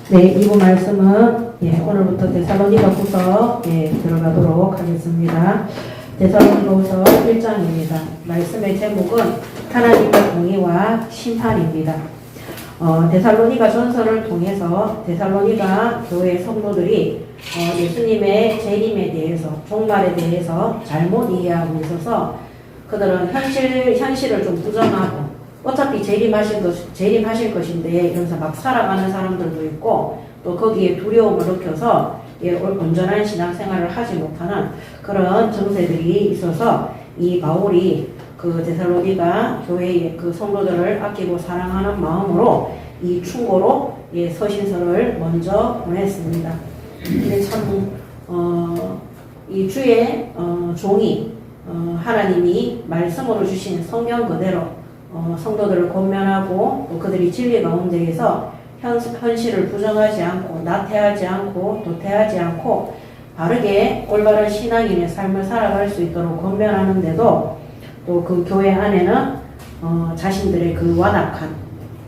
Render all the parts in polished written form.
네, 이부 말씀은 오늘부터 데살로니가후서 들어가도록 하겠습니다. 데살로니가후서 1장입니다. 말씀의 제목은 하나님의 공의와 심판입니다. 데살로니가 전서를 통해서 데살로니가 교회 성도들이 예수님의 재림에 대해서, 종말에 대해서 잘못 이해하고 있어서 그들은 현실을 좀 부정하고 어차피 재림하실 것인데 이러면서 막 살아가는 사람들도 있고 또 거기에 두려움을 느껴서 온전한 신앙생활을 하지 못하는 그런 정세들이 있어서 이 바울이 그 데살로니가 교회의 그 성도들을 아끼고 사랑하는 마음으로 이 충고로 서신서를 먼저 보냈습니다. 근데 참 이 주의 종이 하나님이 말씀으로 주신 성경 그대로 성도들을 권면하고 또 그들이 진리 가운데에서 현실을 부정하지 않고 나태하지 않고 도태하지 않고 바르게 올바른 신앙인의 삶을 살아갈 수 있도록 권면하는데도 또 그 교회 안에는 자신들의 그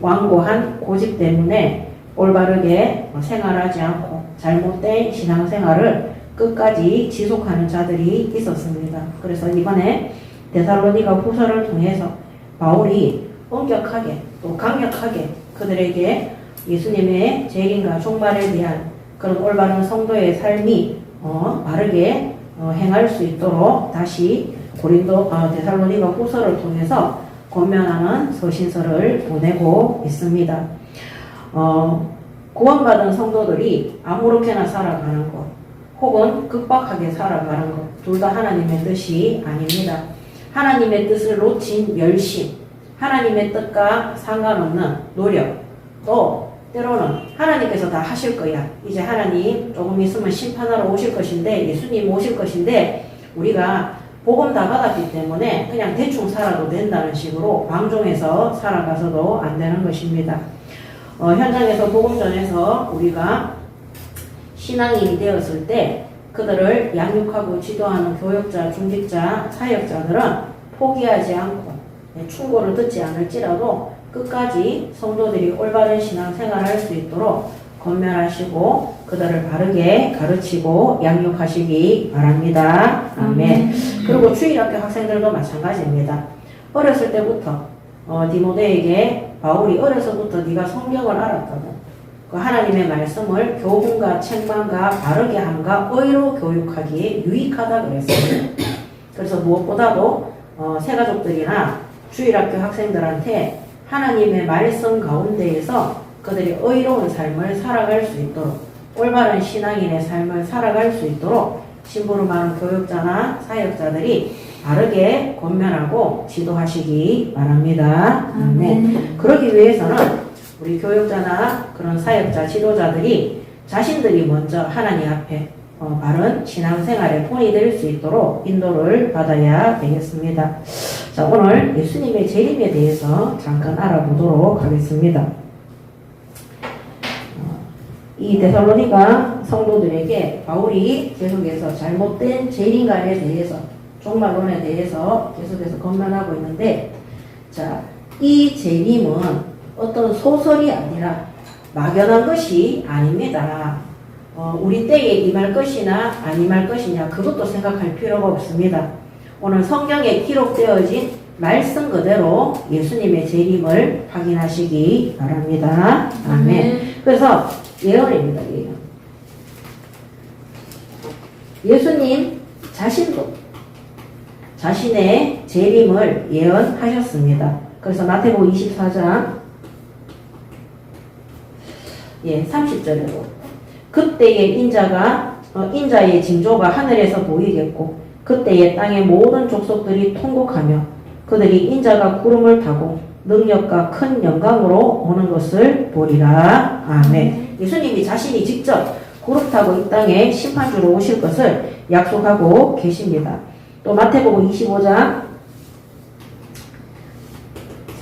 완고한 고집 때문에 올바르게 생활하지 않고 잘못된 신앙생활을 끝까지 지속하는 자들이 있었습니다. 그래서 이번에 데살로니가 후서를 통해서 바울이 엄격하게 또 강력하게 그들에게 예수님의 재림과 종말에 대한 그런 올바른 성도의 삶이 바르게 행할 수 있도록 다시 데살로니가 후서를 통해서 권면하는 서신서를 보내고 있습니다. 구원받은 성도들이 아무렇게나 살아가는 것 혹은 급박하게 살아가는 것 둘 다 하나님의 뜻이 아닙니다. 하나님의 뜻을 놓친 열심, 하나님의 뜻과 상관없는 노력, 또 때로는 하나님께서 다 하실 거야. 이제 하나님 조금 있으면 심판하러 오실 것인데, 예수님 오실 것인데 우리가 복음 다 받았기 때문에 그냥 대충 살아도 된다는 식으로 방종해서 살아가서도 안 되는 것입니다. 현장에서 복음 전해서 우리가 신앙인이 되었을 때 그들을 양육하고 지도하는 교역자, 중직자, 사역자들은 포기하지 않고 충고를 듣지 않을지라도 끝까지 성도들이 올바른 신앙생활을 할 수 있도록 권면하시고 그들을 바르게 가르치고 양육하시기 바랍니다. 아멘. 그리고 주일학교 학생들도 마찬가지입니다. 어렸을 때부터 디모데에게 바울이 어려서부터 네가 성경을 알았다고 그 하나님의 말씀을 교훈과 책망과 바르게 함과 의로 교육하기에 유익하다 그랬어요. 그래서 무엇보다도 새가족들이나 주일학교 학생들한테 하나님의 말씀 가운데에서 그들이 의로운 삶을 살아갈 수 있도록 올바른 신앙인의 삶을 살아갈 수 있도록 심부름 많은 교육자나 사역자들이 바르게 권면하고 지도하시기 바랍니다. 네. 그러기 위해서는 우리 교육자나 그런 사역자, 지도자들이 자신들이 먼저 하나님 앞에 바른 신앙생활에 본이 될 수 있도록 인도를 받아야 되겠습니다. 자, 오늘 예수님의 재림에 대해서 잠깐 알아보도록 하겠습니다. 이 데살로니가 성도들에게 바울이 계속해서 잘못된 재림관에 대해서 종말론에 대해서 계속해서 권면하고 있는데, 자, 이 재림은 어떤 소설이 아니라 막연한 것이 아닙니다. 우리 때에 임할 것이나 안 임할 것이냐 그것도 생각할 필요가 없습니다. 오늘 성경에 기록되어진 말씀 그대로 예수님의 재림을 확인하시기 바랍니다. 아멘. 그래서 예언입니다. 예언. 예수님 자신도 자신의 재림을 예언하셨습니다. 그래서 마태복음 24장 30절에도 그때의 인자의 징조가 하늘에서 보이겠고 그때의 땅의 모든 족속들이 통곡하며 그들이 인자가 구름을 타고 능력과 큰 영광으로 오는 것을 보리라. 아멘. 예수님이 자신이 직접 구름 타고 이 땅에 심판주로 오실 것을 약속하고 계십니다. 또 마태복음 25장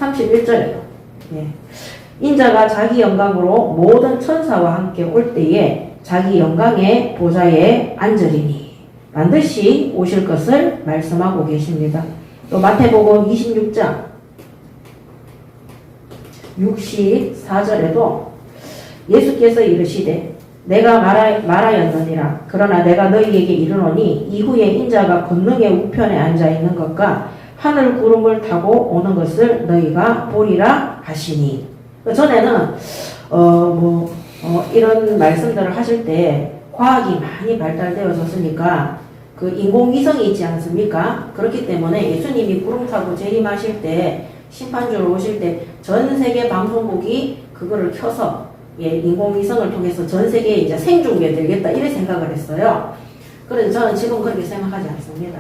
31절에도 인자가 자기 영광으로 모든 천사와 함께 올 때에 자기 영광의 보좌에 앉으리니 반드시 오실 것을 말씀하고 계십니다. 또 마태복음 26장 64절에도 예수께서 이르시되 내가 말하였느니라. 그러나 내가 너희에게 이르노니 이후에 인자가 권능의 우편에 앉아 있는 것과 하늘 구름을 타고 오는 것을 너희가 보리라 하시니. 전에는 이런 말씀들을 하실 때 과학이 많이 발달되어졌으니까 그 인공위성이 있지 않습니까? 그렇기 때문에 예수님이 구름 타고 재림하실 때 심판주로 오실 때 전 세계 방송국이 그거를 켜서 인공위성을 통해서 전 세계에 이제 생중계되겠다 이렇게 생각을 했어요. 그런데 저는 지금 그렇게 생각하지 않습니다.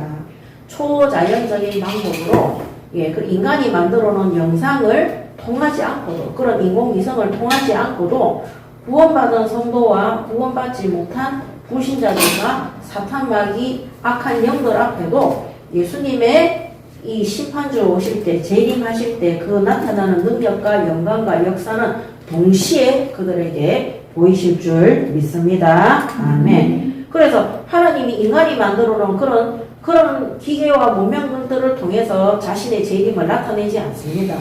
초자연적인 방법으로 그 인간이 만들어 놓은 영상을 통하지 않고도 그런 인공위성을 통하지 않고도 구원받은 성도와 구원받지 못한 불신자들과 사탄마귀 악한 영들 앞에도 예수님의 이 심판주 오실 때 재림하실 때 그 나타나는 능력과 영광과 역사는 동시에 그들에게 보이실 줄 믿습니다. 아멘. 그래서 하나님이 인간이 만들어 놓은 그런 기계와 문명들을 통해서 자신의 재림을 나타내지 않습니다.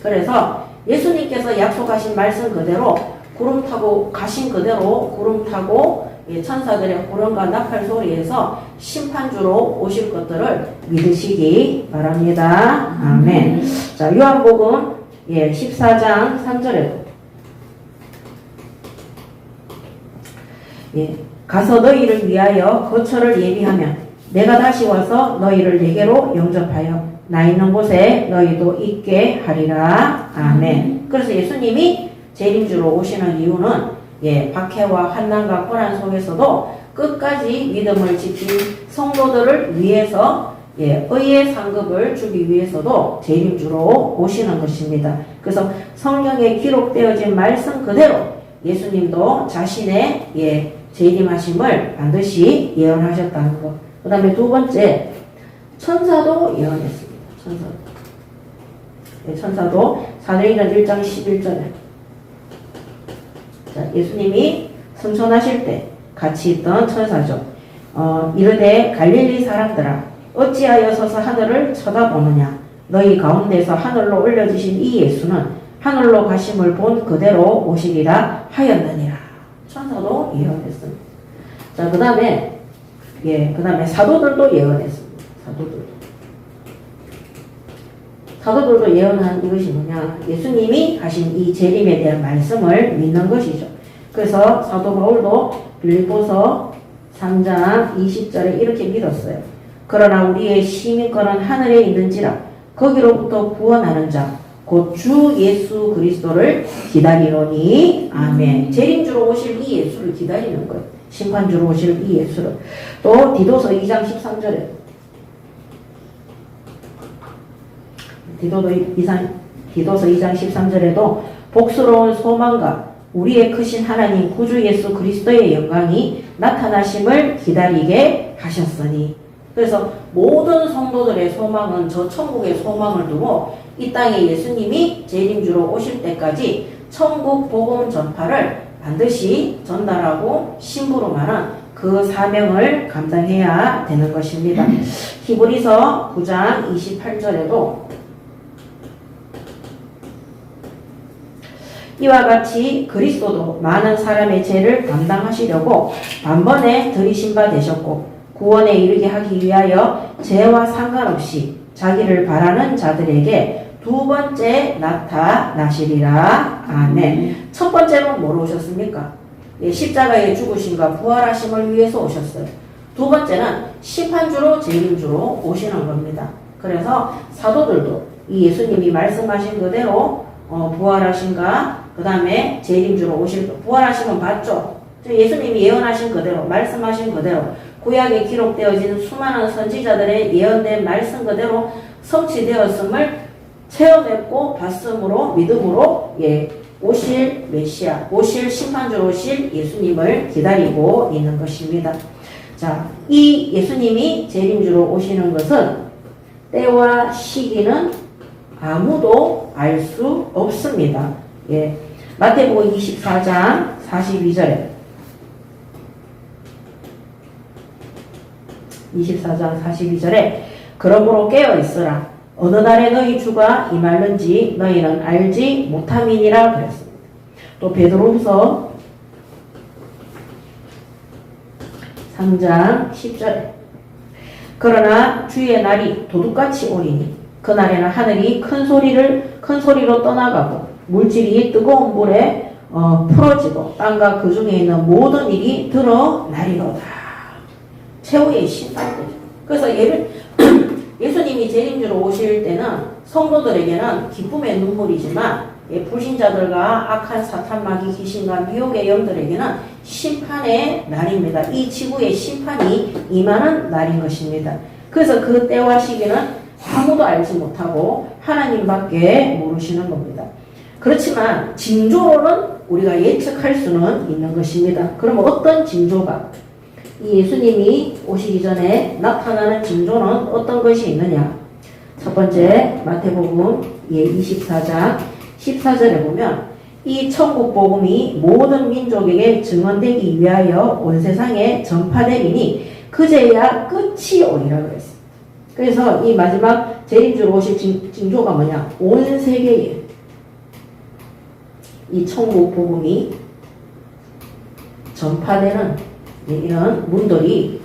그래서 예수님께서 약속하신 말씀 그대로 구름 타고 가신 그대로 구름 타고 천사들의 호령과 나팔 소리에서 심판주로 오실 것들을 믿으시기 바랍니다. 아멘. 자, 요한복음 14장 3절에도 가서 너희를 위하여 거처를 예비하면 내가 다시 와서 너희를 내게로 영접하여 나 있는 곳에 너희도 있게 하리라. 아멘. 그래서 예수님이 재림주로 오시는 이유는 박해와 환난과 고난 속에서도 끝까지 믿음을 지킨 성도들을 위해서 의의 상급을 주기 위해서도 재림주로 오시는 것입니다. 그래서 성경에 기록되어진 말씀 그대로 예수님도 자신의 재림하심을 반드시 예언하셨다는 것. 그 다음에 두 번째, 천사도 예언했습니다. 천사도 사도행전 1장 11절에 예수님이 승천하실 때 같이 있던 천사죠. 이르되 갈릴리 사람들아 어찌하여 서서 하늘을 쳐다보느냐. 너희 가운데서 하늘로 올려지신 이 예수는 하늘로 가심을 본 그대로 오시리라 하였느니라. 천사도 예언했습니다. 자, 그 다음에 사도들도 예언했습니다. 사도들도 예언한 이것이 뭐냐. 예수님이 하신 이 재림에 대한 말씀을 믿는 것이죠. 그래서 사도 바울도 빌립보서 3장 20절에 이렇게 믿었어요. 그러나 우리의 시민권은 하늘에 있는지라 거기로부터 구원하는 자 곧 주 예수 그리스도를 기다리노니. 아멘. 재림주로 오실 이 예수를 기다리는 거예요. 심판주로 오실 이 예수를. 또 디도서 2장 13절에 디도서 2장 13절에도 복스러운 소망과 우리의 크신 하나님 구주 예수 그리스도의 영광이 나타나심을 기다리게 하셨으니. 그래서 모든 성도들의 소망은 저 천국의 소망을 두고 이 땅에 예수님이 재림주로 오실 때까지 천국 복음 전파를 반드시 전달하고 심부름하는 그 사명을 감당해야 되는 것입니다. 히브리서 9장 28절에도 이와 같이 그리스도도 많은 사람의 죄를 담당하시려고 단번에 들이신 바 되셨고 구원에 이르게 하기 위하여 죄와 상관없이 자기를 바라는 자들에게 두 번째 나타나시리라. 아멘. 첫 번째는 뭐로 오셨습니까? 십자가의 죽으심과 부활하심을 위해서 오셨어요. 두 번째는 심판주로 재림주로 오시는 겁니다. 그래서 사도들도 이 예수님이 말씀하신 그대로 부활하신가 그 다음에 재림주로 오실 부활하심은 봤죠. 예수님이 예언하신 그대로 말씀하신 그대로 구약에 기록되어진 수많은 선지자들의 예언된 말씀 그대로 성취되었음을 체험했고 봤음으로 믿음으로 오실 메시아, 오실 심판주로 오실 예수님을 기다리고 있는 것입니다. 자, 이 예수님이 재림주로 오시는 것은 때와 시기는 아무도 알 수 없습니다. 마태복음 24장 42절에 24장 42절에 그러므로 깨어 있으라. 어느 날에 너희 주가 임할는지 너희는 알지 못함이니라 그랬습니다. 또 베드로후서 3장 10절에 그러나 주의 날이 도둑같이 오리니 그날에는 하늘이 큰 소리로 떠나가고 물질이 뜨거운 물에 풀어지고 땅과 그 중에 있는 모든 일이 드러나리로다. 최후의 심판이죠. 그래서 예수님이 재림주로 오실 때는 성도들에게는 기쁨의 눈물이지만 불신자들과 악한 사탄 마귀 귀신과 미혹의 영들에게는 심판의 날입니다. 이 지구의 심판이 임하는 날인 것입니다. 그래서 그 때와 시기는 아무도 알지 못하고 하나님밖에 모르시는 겁니다. 그렇지만 징조로는 우리가 예측할 수는 있는 것입니다. 그러면 어떤 징조가 이 예수님이 오시기 전에 나타나는 징조는 어떤 것이 있느냐? 첫 번째 마태복음 24장 14절에 보면 이 천국 복음이 모든 민족에게 증언되기 위하여 온 세상에 전파되리니 그제야 끝이 오리라 그랬습니다. 그래서 이 마지막 재림주로 오실 징조가 뭐냐? 온 세계에 이 천국 복음이 전파되는 이런 문들이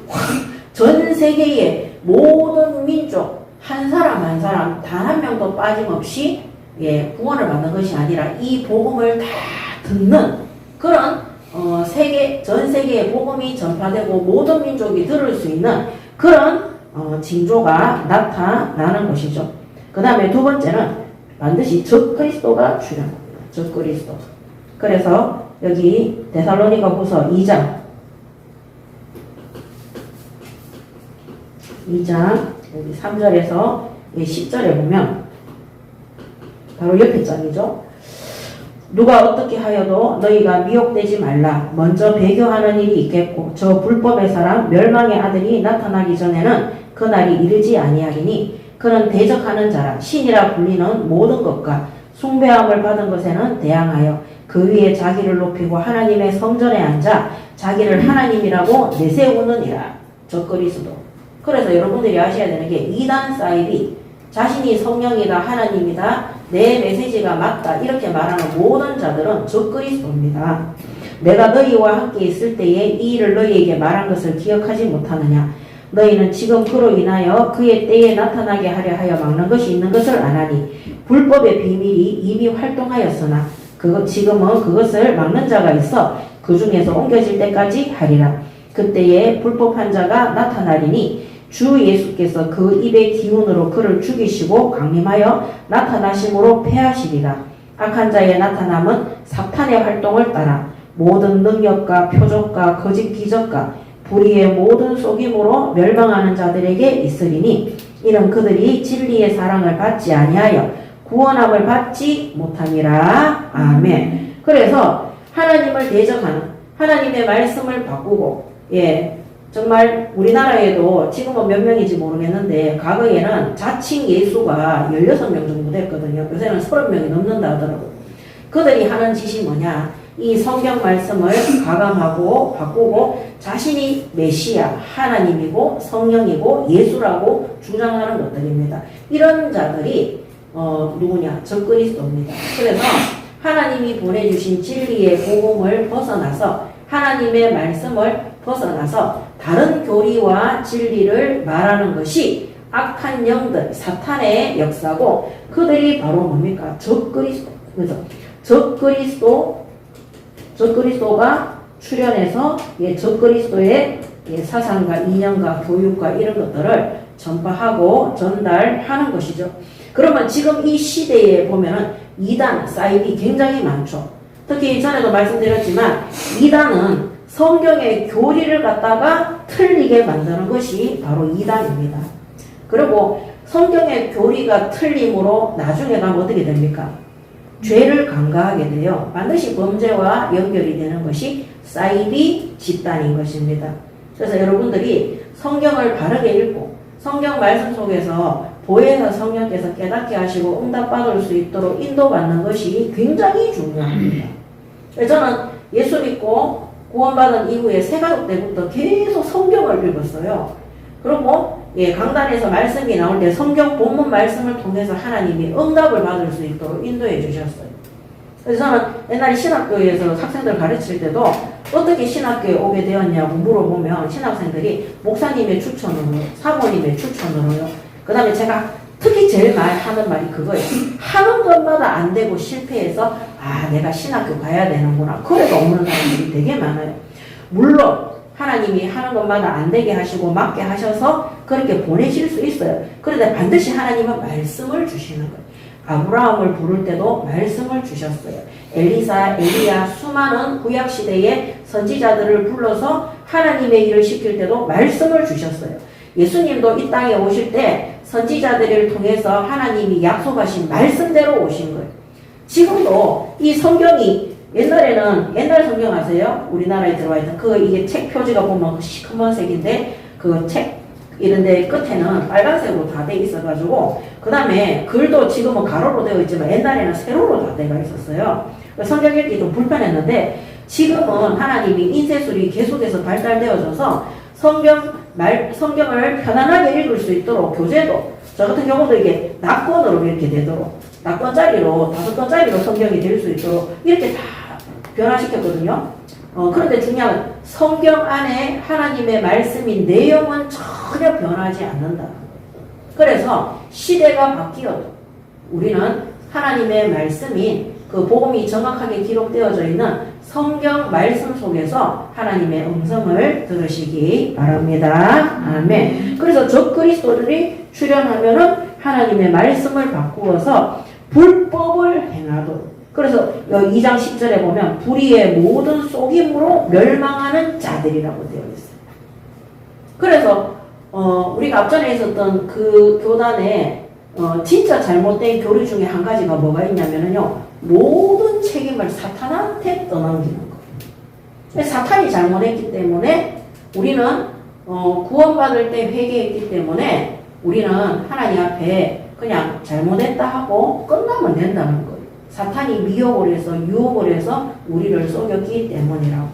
전 세계의 모든 민족 한 사람 한 사람 단 한 명도 빠짐없이 구원을 받는 것이 아니라 이 복음을 다 듣는 그런 전 세계의 복음이 전파되고 모든 민족이 들을 수 있는 그런 징조가 나타나는 것이죠. 그 다음에 두 번째는 반드시 적그리스도가 출현합니다. 적그리스도. 그래서 여기 데살로니가후서 2장 여기 3절에서 10절에 보면 바로 옆에 장이죠. 누가 어떻게 하여도 너희가 미혹되지 말라. 먼저 배교하는 일이 있겠고 저 불법의 사람 멸망의 아들이 나타나기 전에는 그날이 이르지 아니하리니 그는 대적하는 자라 신이라 불리는 모든 것과 숭배함을 받은 것에는 대항하여 그 위에 자기를 높이고 하나님의 성전에 앉아 자기를 하나님이라고 내세우느니라. 적그리스도. 그래서 여러분들이 아셔야 되는 게 이단 사이비 자신이 성령이다 하나님이다 내 메시지가 맞다 이렇게 말하는 모든 자들은 적그리스도입니다. 내가 너희와 함께 있을 때에 이 일을 너희에게 말한 것을 기억하지 못하느냐. 너희는 지금 그로 인하여 그의 때에 나타나게 하려 하여 막는 것이 있는 것을 아나니 불법의 비밀이 이미 활동하였으나 지금은 그것을 막는 자가 있어 그 중에서 옮겨질 때까지 하리라. 그때에 불법한 자가 나타나리니 주 예수께서 그 입의 기운으로 그를 죽이시고 강림하여 나타나심으로 패하시리라. 악한 자의 나타남은 사탄의 활동을 따라 모든 능력과 표적과 거짓 기적과 불의의 모든 속임으로 멸망하는 자들에게 있으리니 이는 그들이 진리의 사랑을 받지 아니하여 구원함을 받지 못함이라. 아멘. 그래서 하나님을 대적하는 하나님의 말씀을 바꾸고 정말 우리나라에도 지금은 몇 명인지 모르겠는데 과거에는 자칭 예수가 16명 정도 됐거든요. 요새는 30명이 넘는다 하더라고요. 그들이 하는 짓이 뭐냐? 이 성경 말씀을 가감하고 바꾸고 자신이 메시아, 하나님이고 성령이고 예수라고 주장하는 것들입니다. 이런 자들이 누구냐? 적그리스도입니다. 그래서 하나님이 보내주신 진리의 복음을 벗어나서 하나님의 말씀을 벗어나서 다른 교리와 진리를 말하는 것이 악한 영들, 사탄의 역사고 그들이 바로 뭡니까? 적그리스도. 그래서 적그리스도가 출현해서 적그리스도의 사상과 이념과 교육과 이런 것들을 전파하고 전달하는 것이죠. 그러면 지금 이 시대에 보면은 이단, 사이비 굉장히 많죠. 특히 전에도 말씀드렸지만 이단은 성경의 교리를 갖다가 틀리게 만드는 것이 바로 이단입니다. 그리고 성경의 교리가 틀림으로 나중에 가면 어떻게 됩니까? 죄를 간과하게 돼요. 반드시 범죄와 연결이 되는 것이 사이비 집단인 것입니다. 그래서 여러분들이 성경을 바르게 읽고 성경 말씀 속에서 보혜사 성령께서 깨닫게 하시고 응답받을 수 있도록 인도받는 것이 굉장히 중요합니다. 저는 예수 믿고 구원받은 이후에 새가족 때부터 계속 성경을 읽었어요. 그리고 강단에서 말씀이 나올 때 성경 본문 말씀을 통해서 하나님이 응답을 받을 수 있도록 인도해 주셨어요. 그래서 저는 옛날에 신학교에서 학생들 가르칠 때도 어떻게 신학교에 오게 되었냐고 물어보면 신학생들이 목사님의 추천으로요, 사모님의 추천으로요. 그 다음에 제가 특히 제일 하는 말이 그거예요. 하는 것마다 안 되고 실패해서 내가 신학교 가야 되는구나. 그래서 오는 사람들이 되게 많아요. 물론 하나님이 하는 것마다 안 되게 하시고 맞게 하셔서 그렇게 보내실 수 있어요. 그런데 반드시 하나님은 말씀을 주시는 거예요. 아브라함을 부를 때도 말씀을 주셨어요. 엘리사, 엘리야 수많은 구약시대의 선지자들을 불러서 하나님의 일을 시킬 때도 말씀을 주셨어요. 예수님도 이 땅에 오실 때 선지자들을 통해서 하나님이 약속하신 말씀대로 오신 거예요. 지금도 이 성경이 옛날에는 옛날 성경 아세요? 우리나라에 들어와 있던 이게 책 표지가 보면 시커먼색인데 그 책 이런데 끝에는 빨간색으로 다 돼 있어가지고 그 다음에 글도 지금은 가로로 되어 있지만 옛날에는 세로로 다 되어 있었어요. 성경 읽기 좀 불편했는데 지금은 하나님이 인쇄술이 계속해서 발달되어져서 성경을 편안하게 읽을 수 있도록 교재도 저 같은 경우도 이게 낙권으로 이렇게 되도록 낙권짜리로 5권짜리로 성경이 될 수 있도록 이렇게 다 변화시켰거든요. 그런데 중요한 건 성경 안에 하나님의 말씀인 내용은 전혀 변하지 않는다. 그래서 시대가 바뀌어도 우리는 하나님의 말씀인 그 복음이 정확하게 기록되어져 있는 성경 말씀 속에서 하나님의 음성을 들으시기 바랍니다. 아멘. 그래서 적그리스도들이 출현하면은 하나님의 말씀을 바꾸어서 불법을 행하도록. 그래서 2장 10절에 보면 불의의 모든 속임으로 멸망하는 자들이라고 되어 있어요. 그래서 우리가 앞전에 있었던 그 교단에 진짜 잘못된 교리 중에 한 가지가 뭐가 있냐면요. 모든 책임을 사탄한테 떠넘기는 거예요. 사탄이 잘못했기 때문에 우리는 구원받을 때 회개했기 때문에 우리는 하나님 앞에 그냥 잘못했다 하고 끝나면 된다는 거예요. 사탄이 미혹을 해서 유혹을 해서 우리를 속였기 때문이라고.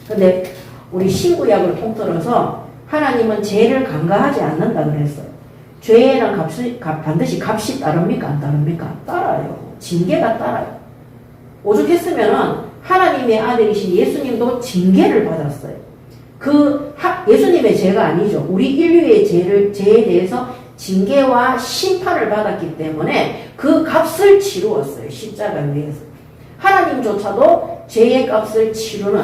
근데 우리 신구약을 통틀어서 하나님은 죄를 간과하지 않는다 그랬어요. 죄에는 반드시 값이 따릅니까? 안 따릅니까? 따라요. 징계가 따라요. 오죽했으면은 하나님의 아들이신 예수님도 징계를 받았어요. 예수님의 죄가 아니죠. 우리 인류의 죄에 대해서 징계와 심판을 받았기 때문에 그 값을 치루었어요. 십자가 위에서. 하나님조차도 죄의 값을 치르는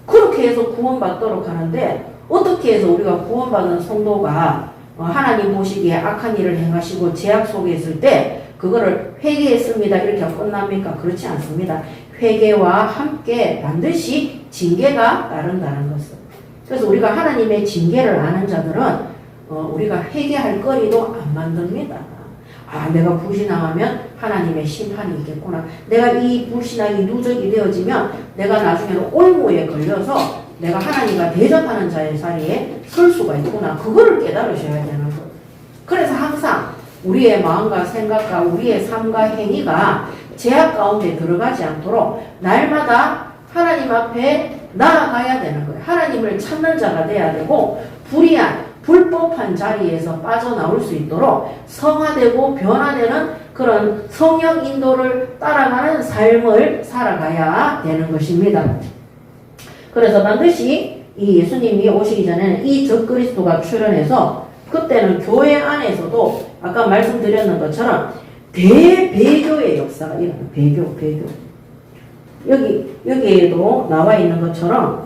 그렇게 해서 구원받도록 하는데 어떻게 해서 우리가 구원받은 성도가 하나님 보시기에 악한 일을 행하시고 죄악 속에 있을 때 그거를 회개했습니다 이렇게 하고 끝납니까? 그렇지 않습니다. 회개와 함께 반드시 징계가 따른다는 것을. 그래서 우리가 하나님의 징계를 아는 자들은 우리가 회개할 거리도 안 만듭니다. 내가 불신앙하면 하나님의 심판이 있겠구나. 내가 이 불신앙이 누적이 되어지면 내가 나중에는 올무에 걸려서 내가 하나님과 대적하는 자의 자리에 설 수가 있구나. 그거를 깨달으셔야 되는 거예요. 그래서 항상 우리의 마음과 생각과 우리의 삶과 행위가 죄악 가운데 들어가지 않도록 날마다 하나님 앞에 나아가야 되는 거예요. 하나님을 찾는 자가 돼야 되고 불법한 자리에서 빠져나올 수 있도록 성화되고 변화되는 그런 성령 인도를 따라가는 삶을 살아가야 되는 것입니다. 그래서 반드시 이 예수님이 오시기 전에는 이 적그리스도가 출현해서 그때는 교회 안에서도 아까 말씀드렸는 것처럼 대배교의 역사가 일어나요. 배교. 여기에도 나와 있는 것처럼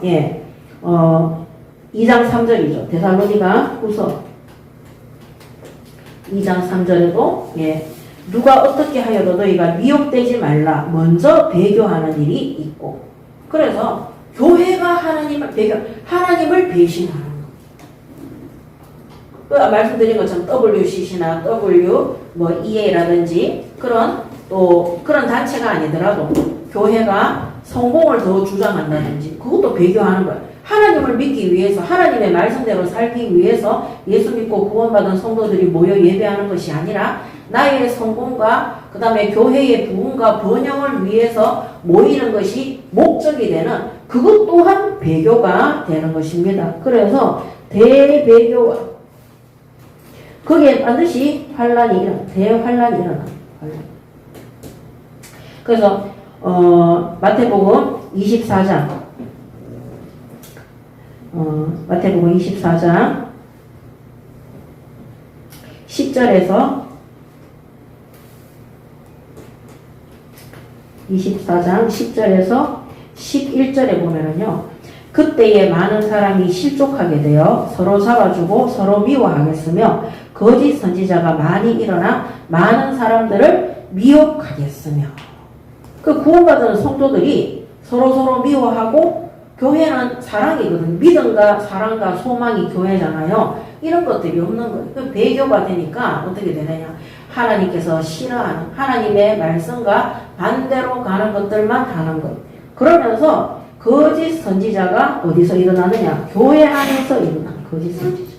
2장 3절이죠. 데살로니가 후서 2장 3절에도 누가 어떻게 하여도 너희가 미혹되지 말라. 먼저 배교하는 일이 있고. 그래서 교회가 하나님을 배신하는 거. 말씀드린 것처럼 WCC나 EA라든지 그런 단체가 아니더라도 교회가 성공을 더 주장한다든지 그것도 배교하는 거예요. 하나님을 믿기 위해서 하나님의 말씀대로 살기 위해서 예수 믿고 구원받은 성도들이 모여 예배하는 것이 아니라 나의 성공과 그 다음에 교회의 부흥과 번영을 위해서 모이는 것이 목적이 되는 그것 또한 배교가 되는 것입니다. 그래서 대배교가 거기에 반드시 대환란이 일어나. 그래서 마태복음 24장. 마태복음 24장 10절에서 24장 10절에서 11절에 보면은요. 그때에 많은 사람이 실족하게 되어 서로 잡아주고 서로 미워하겠으며 거짓 선지자가 많이 일어나 많은 사람들을 미혹하겠으며. 그 구원받은 성도들이 서로 미워하고 교회는 사랑이거든. 믿음과 사랑과 소망이 교회잖아요. 이런 것들이 없는 거예요. 그 배교가 되니까 어떻게 되느냐. 하나님께서 싫어하는 하나님의 말씀과 반대로 가는 것들만 하는 거예요. 그러면서 거짓 선지자가 어디서 일어나느냐? 교회 안에서 일어나는 거짓 선지자.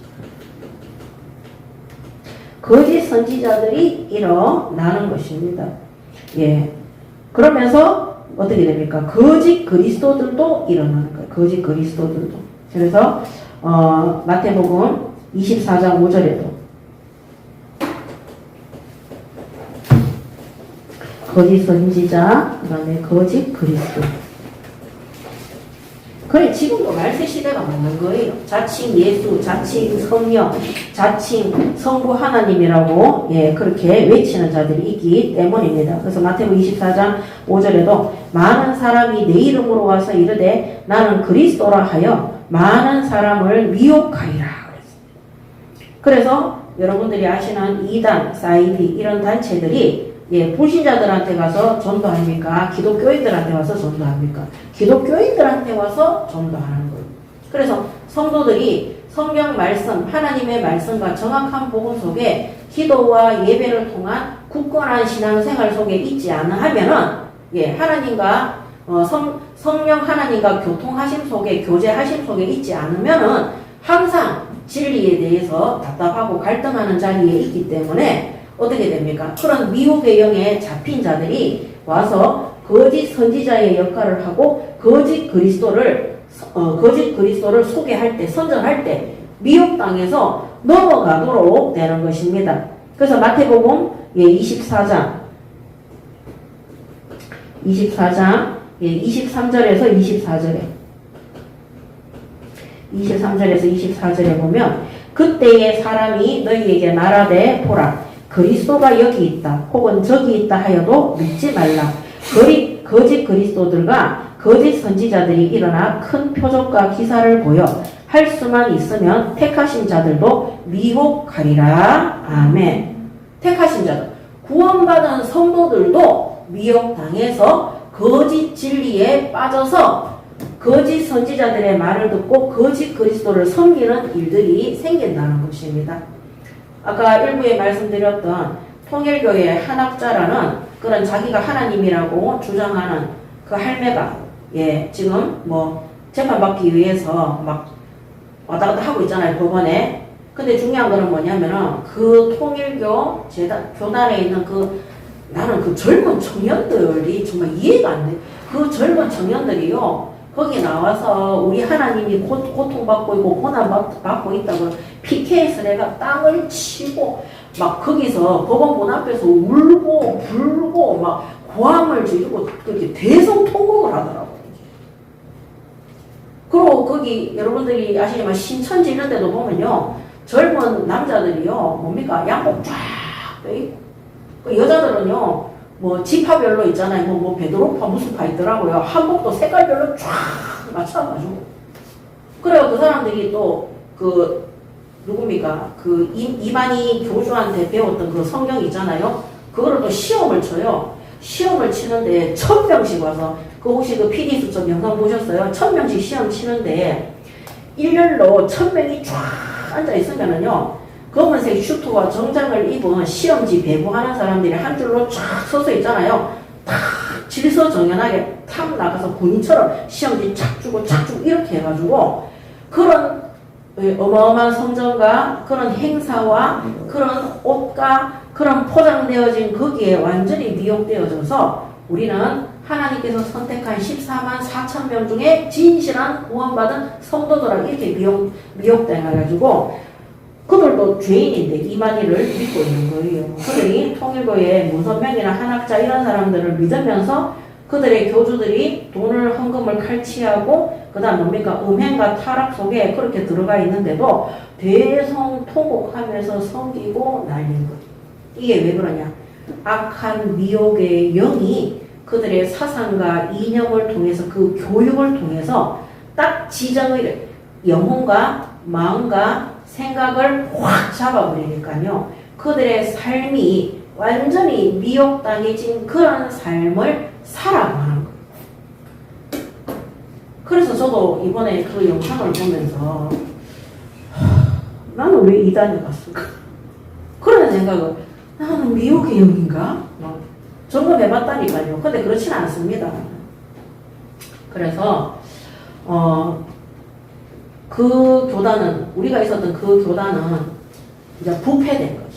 거짓 선지자들이 일어나는 것입니다. 예. 그러면서 어떻게 됩니까? 거짓 그리스도들도 일어나는 거예요. 거짓 그리스도들도. 그래서 마태복음 24장 5절에도 거짓 선지자, 그 다음에 거짓 그리스도. 그래, 지금도 말세 시대가 맞는 거예요. 자칭 예수, 자칭 성령, 자칭 성부 하나님이라고, 예, 그렇게 외치는 자들이 있기 때문입니다. 그래서 마태복음 24장 5절에도 많은 사람이 내 이름으로 와서 이르되 나는 그리스도라 하여 많은 사람을 미혹하리라. 그래서 여러분들이 아시는 이단, 사이비 이런 단체들이 예, 불신자들한테 가서 전도합니까? 기독교인들한테 와서 전도합니까? 기독교인들한테 와서 전도하는 거예요. 그래서 성도들이 성경 말씀, 하나님의 말씀과 정확한 복음 속에 기도와 예배를 통한 굳건한 신앙생활 속에 있지 않으 하면은 예, 하나님과 성령 하나님과 교통하심 속에 교제하심 속에 있지 않으면은 항상 진리에 대해서 답답하고 갈등하는 자리에 있기 때문에 어떻게 됩니까? 그런 미혹의 영에 잡힌 자들이 와서 거짓 선지자의 역할을 하고 거짓 그리스도를 소개할 때, 선전할 때 미혹당해서 넘어가도록 되는 것입니다. 그래서 마태복음 24장 23절에서 24절에 보면 그때의 사람이 너희에게 말하되 보라 그리스도가 여기 있다 혹은 저기 있다 하여도 믿지 말라. 거짓 그리스도들과 거짓 선지자들이 일어나 큰 표적과 기사를 보여 할 수만 있으면 택하신 자들도 미혹하리라. 아멘. 택하신 자들, 구원받은 성도들도 미혹당해서 거짓 진리에 빠져서 거짓 선지자들의 말을 듣고 거짓 그리스도를 섬기는 일들이 생긴다는 것입니다. 아까 일부에 말씀드렸던 통일교회 한학자라는 그런 자기가 하나님이라고 주장하는 그 할매가 예, 지금 뭐 재판받기 위해서 막 왔다 갔다 하고 있잖아요, 법원에. 근데 중요한 거는 뭐냐면은 그 통일교 교단에 있는 나는 그 젊은 청년들이 정말 이해가 안 돼. 그 젊은 청년들이요, 거기 나와서 우리 하나님이 고통받고 있고 고난받고 있다고 PK에서 내가 땅을 치고 막 거기서 법원 문 앞에서 울고 불고 막 고함을 지르고 그렇게 대성통곡을 하더라고요. 그리고 거기 여러분들이 아시지만 신천지 이런 데도 보면요, 젊은 남자들이요 뭡니까? 양복 쫙 빼입고, 그 여자들은요 뭐 지파별로 있잖아요. 뭐 베드로파 무슨 파 있더라고요. 한복도 색깔별로 쫙 맞춰가지고. 그래요. 그 사람들이 또 누굽니까? 이만희 교주한테 배웠던 그 성경 있잖아요. 그거를 또 시험을 쳐요. 시험을 치는데 1000명씩 와서, 혹시 그 PD 수첩 영상 보셨어요? 1000명씩 시험 치는데 일렬로 1000명이 쫙 앉아 있으면은요, 검은색 슈트와 정장을 입은 시험지 배부하는 사람들이 한 줄로 쫙 서서 있잖아요. 탁 질서정연하게 탁 나가서 군인처럼 시험지 착 주고 이렇게 해가지고 그런 어마어마한 성전과 그런 행사와 그런 옷과 그런 포장되어진 거기에 완전히 미혹되어져서 우리는 하나님께서 선택한 14만 4천 명 중에 진실한 구원받은 성도들하고 이렇게 미혹돼가지고 그들도 죄인인데 이만희를 믿고 있는 거예요. 그러니 통일교의 문선명이나 한학자 이런 사람들을 믿으면서 그들의 교주들이 돈을 헌금을 칼치하고 그다음 뭡니까? 음행과 타락 속에 그렇게 들어가 있는데도 대성통곡하면서 섬기고 날린 것. 이게 왜 그러냐? 악한 미혹의 영이 그들의 사상과 이념을 통해서 그 교육을 통해서 딱 지정을 영혼과 마음과 생각을 확 잡아버리니까요. 그들의 삶이 완전히 미혹당해진 그런 삶을 살아가는 거예요. 그래서 저도 이번에 그 영상을 보면서 나는 왜 이단에 갔을까? 그런 생각을 나는 미혹의 영인가? 점검해봤다니까요. 근데 그렇지는 않습니다. 그래서 그 교단은 우리가 있었던 그 교단은 이제 부패된 거죠.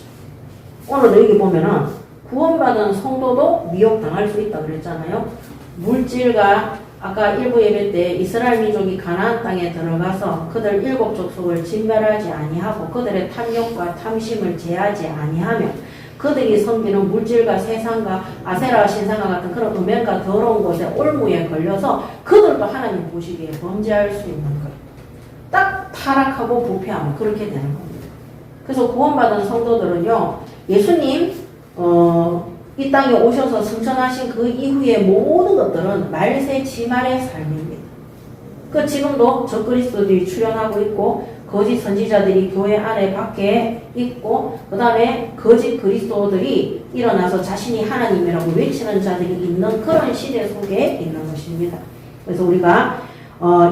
오늘도 여기 보면은 구원받은 성도도 미혹당할 수 있다 그랬잖아요. 물질과 아까 일부 예배 때 이스라엘 민족이 가나안 땅에 들어가서 그들 일곱 족속을 진멸하지 아니하고 그들의 탐욕과 탐심을 제하지 아니하며 그들이 섬기는 물질과 세상과 아세라 신상과 같은 그런 음행과 더러운 곳에 올무에 걸려서 그들도 하나님 보시기에 범죄할 수 있는 거예요. 딱 타락하고 부패하면 그렇게 되는 겁니다. 그래서 구원받은 성도들은요, 예수님 이 땅에 오셔서 승천하신 그 이후의 모든 것들은 말세 지말의 삶입니다. 그 지금도 적그리스도들이 출현하고 있고 거짓 선지자들이 교회 안에 밖에 있고 그 다음에 거짓 그리스도들이 일어나서 자신이 하나님이라고 외치는 자들이 있는 그런 시대 속에 있는 것입니다. 그래서 우리가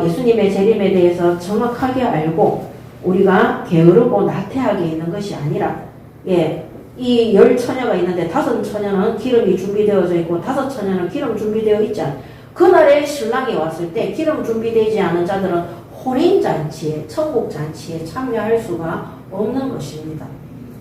예수님의 재림에 대해서 정확하게 알고 우리가 게으르고 나태하게 있는 것이 아니라 이 10처녀가 있는데 5처녀는 기름이 준비되어져 있고 5처녀는 기름 준비되어 있지 않아요. 그날에 신랑이 왔을 때 기름 준비되지 않은 자들은 혼인잔치에 천국잔치에 참여할 수가 없는 것입니다.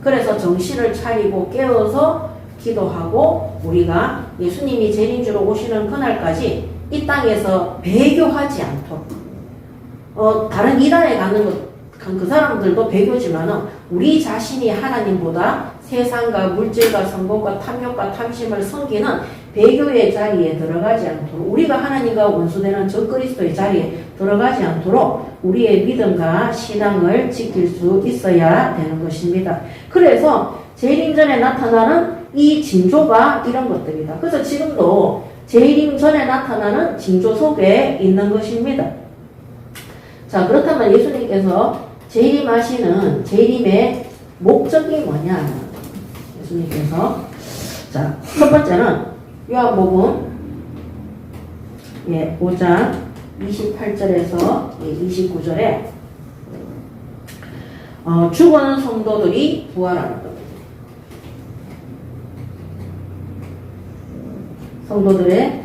그래서 정신을 차리고 깨어서 기도하고 우리가 예수님이 재림주로 오시는 그날까지 이 땅에서 배교하지 않도록 다른 이단에 가는 그 사람들도 배교지만은 우리 자신이 하나님보다 세상과 물질과 성공과 탐욕과 탐심을 섬기는 배교의 자리에 들어가지 않도록 우리가 하나님과 원수되는 적그리스도의 자리에 들어가지 않도록 우리의 믿음과 신앙을 지킬 수 있어야 되는 것입니다. 그래서 재림 전에 나타나는 이 징조가 이런 것들이다. 그래서 지금도 재림 전에 나타나는 징조 속에 있는 것입니다. 자, 그렇다면 예수님께서 재림하시는 재림의 목적이 뭐냐? 예수님께서 자, 첫 번째는 요한복음 5장 28절에서 29절에 죽은 성도들이 부활하는 겁니다. 성도들의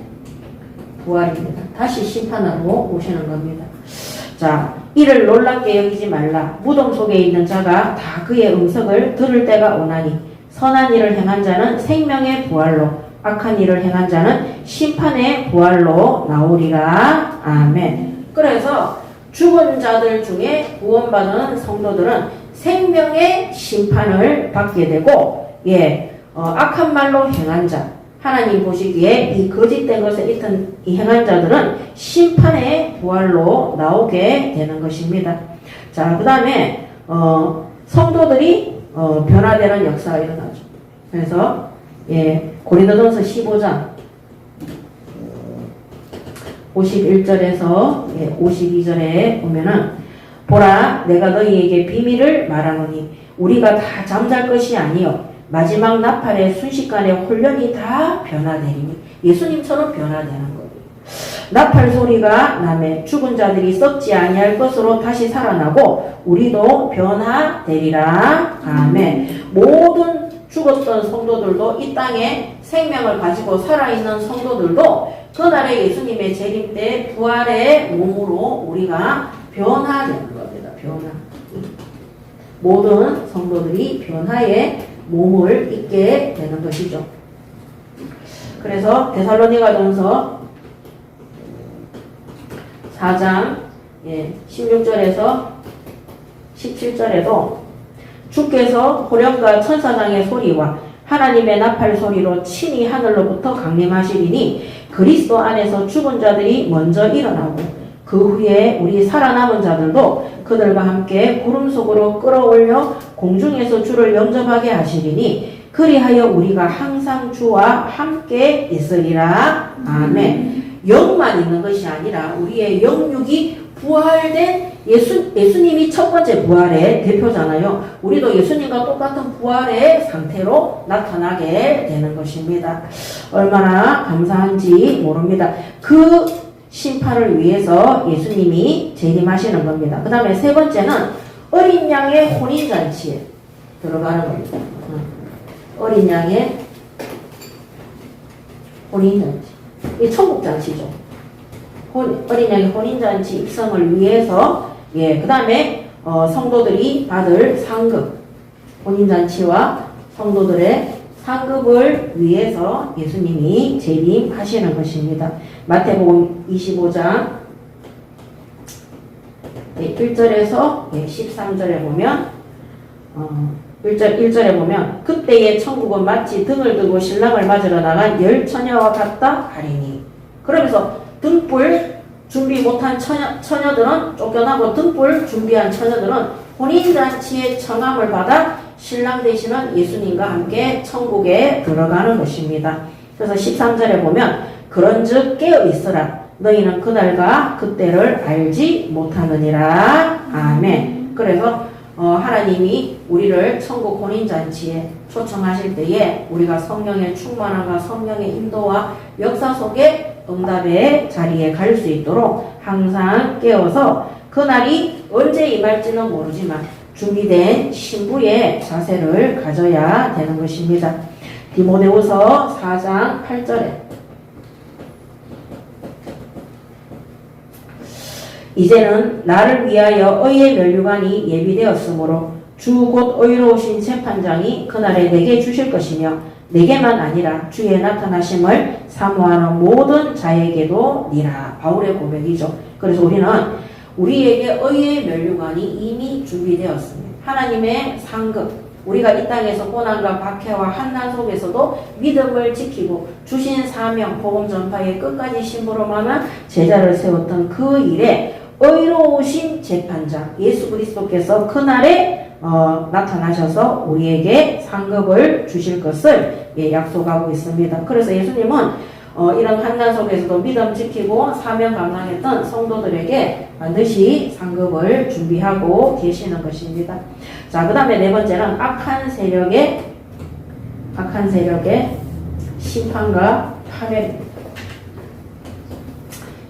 부활입니다. 다시 심판하러 오시는 겁니다. 자, 이를 놀랍게 여기지 말라. 무덤 속에 있는 자가 다 그의 음성을 들을 때가 오나니 선한 일을 행한 자는 생명의 부활로 악한 일을 행한 자는 심판의 부활로 나오리라. 아멘. 그래서 죽은 자들 중에 구원받은 성도들은 생명의 심판을 받게 되고 악한 말로 행한 자 하나님 보시기에 이 거짓된 것에 이 행한 자들은 심판의 부활로 나오게 되는 것입니다. 자, 그 다음에 성도들이 변화되는 역사가 일어나죠. 그래서 고린도전서 15장 51절에서 52절에 보면은 보라 내가 너희에게 비밀을 말하노니 우리가 다 잠잘 것이 아니요 마지막 나팔의 순식간에 홀연히 다 변화되리니 예수님처럼 변화되는 거예요. 나팔 소리가 나매 죽은 자들이 썩지 아니할 것으로 다시 살아나고 우리도 변화되리라. 아멘. 모든 죽었던 성도들도 이 땅에 생명을 가지고 살아있는 성도들도 그날의 예수님의 재림 때 부활의 몸으로 우리가 변화되는 겁니다. 변화. 모든 성도들이 변화의 몸을 입게 되는 것이죠. 그래서 데살로니가전서 4장 16절에서 17절에도 주께서 호령과 천사장의 소리와 하나님의 나팔 소리로 친히 하늘로부터 강림하시리니 그리스도 안에서 죽은 자들이 먼저 일어나고 그 후에 우리 살아남은 자들도 그들과 함께 구름 속으로 끌어올려 공중에서 주를 영접하게 하시리니 그리하여 우리가 항상 주와 함께 있으리라. 아멘. 영만 있는 것이 아니라 우리의 영육이 부활된 예수님이 첫 번째 부활의 대표잖아요. 우리도 예수님과 똑같은 부활의 상태로 나타나게 되는 것입니다. 얼마나 감사한지 모릅니다. 그 심판을 위해서 예수님이 재림하시는 겁니다. 그 다음에 세 번째는 어린 양의 혼인잔치에 들어가는 겁니다. 어린 양의 혼인잔치. 이 천국잔치죠. 어린 양의 혼인잔치 입성을 위해서, 예, 그 다음에 성도들이 받을 상급, 혼인잔치와 성도들의 상급을 위해서 예수님이 재림하시는 것입니다. 마태복음 25장 1절에서 13절에 보면 1절에 보면 그때의 천국은 마치 등을 들고 신랑을 맞으러 나간 열 처녀와 같다 하리니. 그러면서 등불 준비 못한 처녀들은 쫓겨나고 등불 준비한 처녀들은 혼인잔치의 청함을 받아 신랑 되시는 예수님과 함께 천국에 들어가는 것입니다. 그래서 13절에 보면 그런즉 깨어있으라 너희는 그날과 그때를 알지 못하느니라. 아멘. 그래서 하나님이 우리를 천국 혼인잔치에 초청하실 때에 우리가 성령의 충만함과 성령의 인도와 역사 속에 응답의 자리에 갈 수 있도록 항상 깨어서 그날이 언제 임할지는 모르지만 준비된 신부의 자세를 가져야 되는 것입니다. 디모데후서 4장 8절에 이제는 나를 위하여 의의 면류관이 예비되었으므로 주 곧 의로우신 재판장이 그날에 내게 주실 것이며 내게만 아니라 주의 나타나심을 사모하는 모든 자에게도 니라. 바울의 고백이죠. 그래서 우리는 우리에게 의의 면류관이 이미 준비되었습니다. 하나님의 상급, 우리가 이 땅에서 고난과 박해와 한난 속에서도 믿음을 지키고 주신 사명, 복음 전파의 끝까지 심부름하는 제자를 세웠던 그 일에 의로우신 재판장 예수 그리스도께서 그날에 나타나셔서 우리에게 상급을 주실 것을 약속하고 있습니다. 그래서 예수님은 이런 한난 속에서도 믿음 지키고 사명 감당했던 성도들에게 반드시 상급을 준비하고 계시는 것입니다. 자, 그 다음에 네 번째는 악한 세력의 심판과 파멸입니다.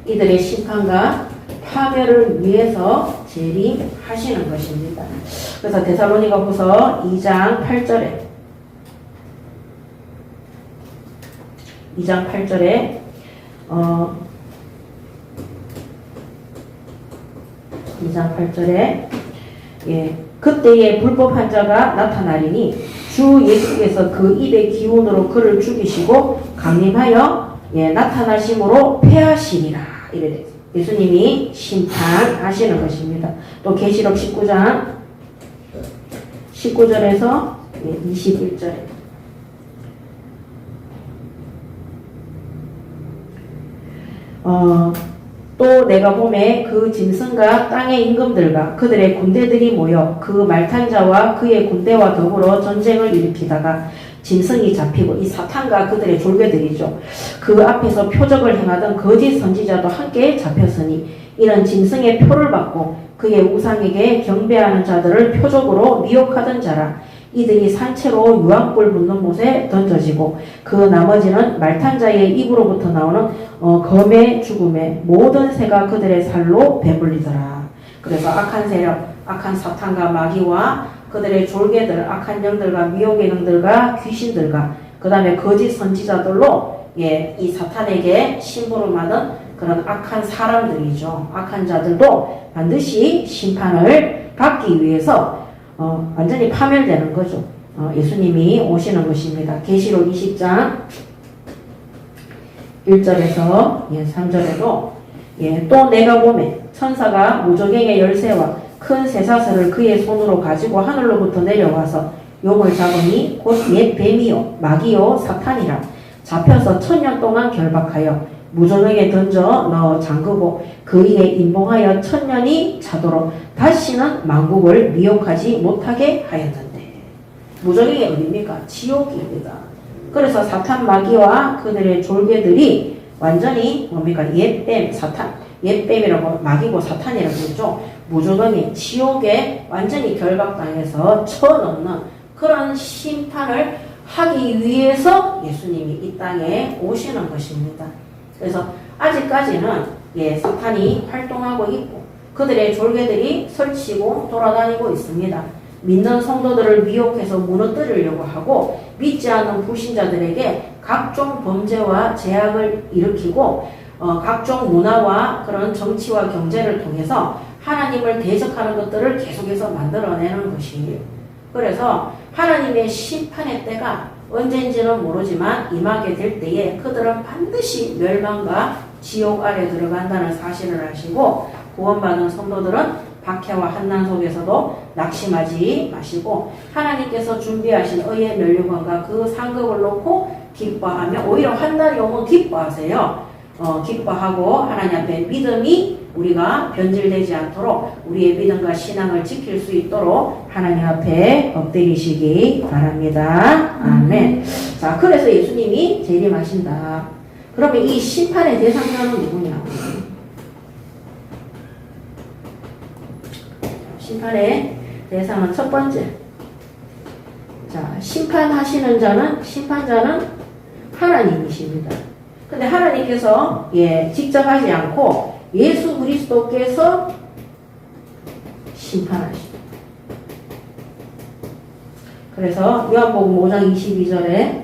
이들의 심판과 파멸을 위해서 재림하시는 것입니다. 그래서 데살로니가후서 2장 8절에 그때에 불법한 자가 나타나리니 주 예수께서 그 입의 기운으로 그를 죽이시고 강림하여 나타나심으로 패하시리라. 이래 됐어요. 예수님이 심판하시는 것입니다. 또 계시록 19장 19절에서 21절에 또 내가 봄에 그 짐승과 땅의 임금들과 그들의 군대들이 모여 그 말탄 자와 그의 군대와 더불어 전쟁을 일으키다가 짐승이 잡히고 이 사탄과 그들의 졸개들이죠. 그 앞에서 표적을 행하던 거짓 선지자도 함께 잡혔으니 이런 짐승의 표를 받고 그의 우상에게 경배하는 자들을 표적으로 미혹하던 자라. 이들이 산채로 유황불 붙는 못에 던져지고 그 나머지는 말탄자의 입으로부터 나오는 검의 죽음에 모든 새가 그들의 살로 배불리더라. 그래서 악한 세력, 악한 사탄과 마귀와 그들의 졸개들, 악한 영들과 미혹의 영들과 귀신들과 그 다음에 거짓 선지자들로 이 사탄에게 심부름하는 그런 악한 사람들이죠. 악한 자들도 반드시 심판을 받기 위해서 완전히 파멸되는 거죠. 예수님이 오시는 것입니다. 계시록 20장 1절에서 3절에도 또 내가 보매 천사가 무저갱의 열쇠와 큰 쇠사슬을 그의 손으로 가지고 하늘로부터 내려와서 용을 잡으니 곧 옛 뱀이요 마귀요 사탄이라 잡혀서 1000년 동안 결박하여 무저병에 던져 넣어 잠그고 그 일에 임봉하여 천년이 차도록 다시는 만국을 미혹하지 못하게 하였는데. 무저병이 어디입니까? 지옥입니다. 그래서 사탄 마귀와 그들의 졸개들이 완전히 뭡니까? 옛뱀, 사탄, 옛뱀이라고 마귀고 사탄이라고 했죠. 무저병이 지옥에 완전히 결박당해서 쳐넣는 그런 심판을 하기 위해서 예수님이 이 땅에 오시는 것입니다. 그래서 아직까지는 사탄이 활동하고 있고 그들의 졸개들이 설치고 돌아다니고 있습니다. 믿는 성도들을 미혹해서 무너뜨리려고 하고 믿지 않는 불신자들에게 각종 범죄와 제약을 일으키고 각종 문화와 그런 정치와 경제를 통해서 하나님을 대적하는 것들을 계속해서 만들어내는 것이에요. 그래서 하나님의 심판의 때가 언제인지는 모르지만 임하게 될 때에 그들은 반드시 멸망과 지옥 아래 들어간다는 사실을 아시고 구원받은 성도들은 박해와 환난 속에서도 낙심하지 마시고 하나님께서 준비하신 의의 면류관과 그 상급을 놓고 기뻐하며 오히려 환난이 오면 기뻐하세요. 기뻐하고 하나님 앞에 믿음이 우리가 변질되지 않도록 우리의 믿음과 신앙을 지킬 수 있도록 하나님 앞에 엎드리시기 바랍니다. 아멘. 자, 그래서 예수님이 재림하신다. 그러면 이 심판의 대상자는 누구냐? 심판의 대상은 첫 번째. 자, 심판하시는 자는, 심판자는 하나님이십니다. 근데 하나님께서 직접 하지 않고 예수 그리스도께서 심판하십니다. 그래서 요한복음 5장 22절에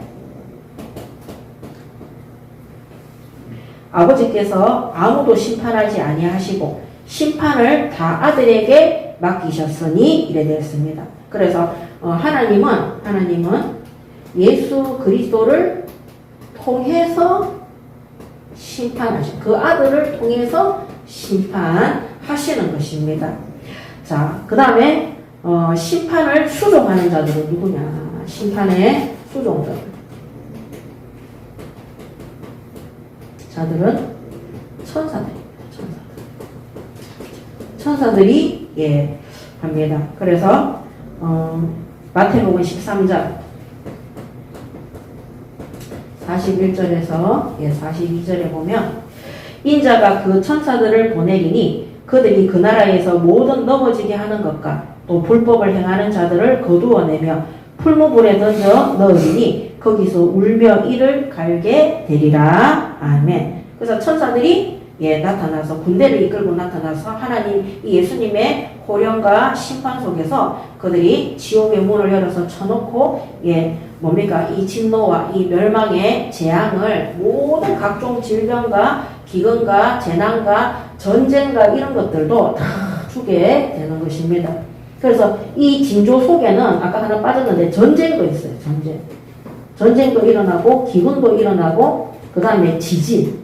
아버지께서 아무도 심판하지 아니하시고 심판을 다 아들에게 맡기셨으니 이래 되었습니다. 그래서 하나님은 예수 그리스도를 통해서 심판하시고 그 아들을 통해서 심판하시는 것입니다. 자, 그 다음에 심판을 수종하는 자들은 누구냐? 심판의 수종들. 자들은 천사들입니다. 천사들이 합니다. 그래서 마태복음 13장 41절에서 42절에 보면 인자가 그 천사들을 보내리니 그들이 그 나라에서 모든 넘어지게 하는 것과 또 불법을 행하는 자들을 거두어내며 풀무불에 던져 넣으리니 거기서 울며 이를 갈게 되리라. 아멘. 그래서 천사들이 나타나서 군대를 이끌고 나타나서 하나님 이 예수님의 호령과 심판 속에서 그들이 지옥의 문을 열어서 쳐놓고 뭡니까? 이 진노와 이 멸망의 재앙을 모든 각종 질병과 기근과 재난과 전쟁과 이런 것들도 다 주게 되는 것입니다. 그래서 이 징조 속에는 아까 하나 빠졌는데 전쟁도 있어요. 전쟁도 일어나고 기근도 일어나고 그 다음에 지진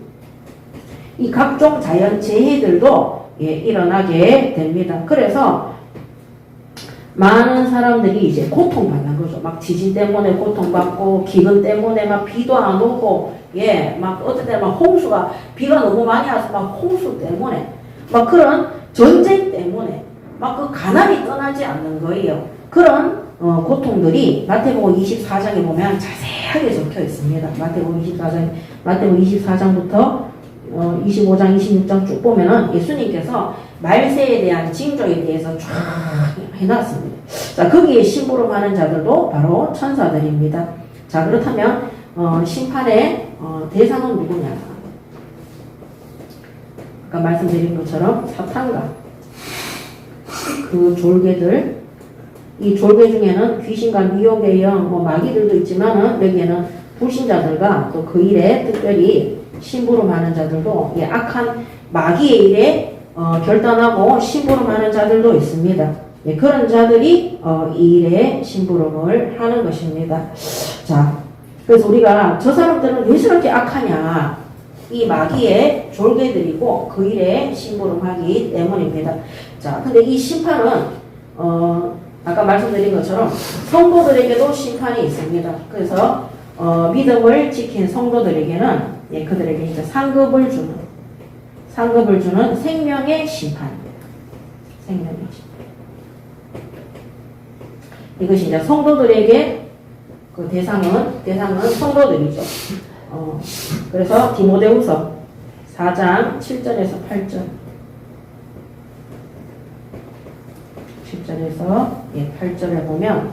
이 각종 자연재해들도 일어나게 됩니다. 그래서 많은 사람들이 이제 고통받는 거죠. 막 지진 때문에 고통받고 기근 때문에 막 비도 안 오고 막 어떨 때는 막 홍수가 비가 너무 많이 와서 막 홍수 때문에 막 그런 전쟁 때문에 막 그 가난이 떠나지 않는 거예요. 그런 고통들이 마태복음 24장에 보면 자세하게 적혀 있습니다. 마태복음 24장부터 25장, 26장 쭉 보면은 예수님께서 말세에 대한 징조에 대해서 쫙 해놨습니다. 자, 거기에 심부름하는 자들도 바로 천사들입니다. 자, 그렇다면 심판의 대상은 누구냐? 아까 말씀드린 것처럼 사탄과 그 졸개들, 이 졸개 중에는 귀신과 미혹의 영, 마귀들도 있지만은 여기에는 불신자들과 또 그 일에 특별히 심부름하는 자들도 악한 마귀의 일에 결단하고 심부름하는 자들도 있습니다. 그런 자들이 이 일에 심부름을 하는 것입니다. 자, 그래서 우리가 저 사람들은 왜 저렇게 악하냐? 이 마귀의 졸개들이고 그 일에 심부름하기 때문입니다. 자, 근데 이 심판은 아까 말씀드린 것처럼 성도들에게도 심판이 있습니다. 그래서 믿음을 지킨 성도들에게는 예, 그들에게 이제 상급을 주는 생명의 심판입니다. 생명의 심판. 이것이 이제 성도들에게 그 대상은 성도들이죠. 그래서 디모데후서 4장 7절에서 8절. 7절에서 8절에 보면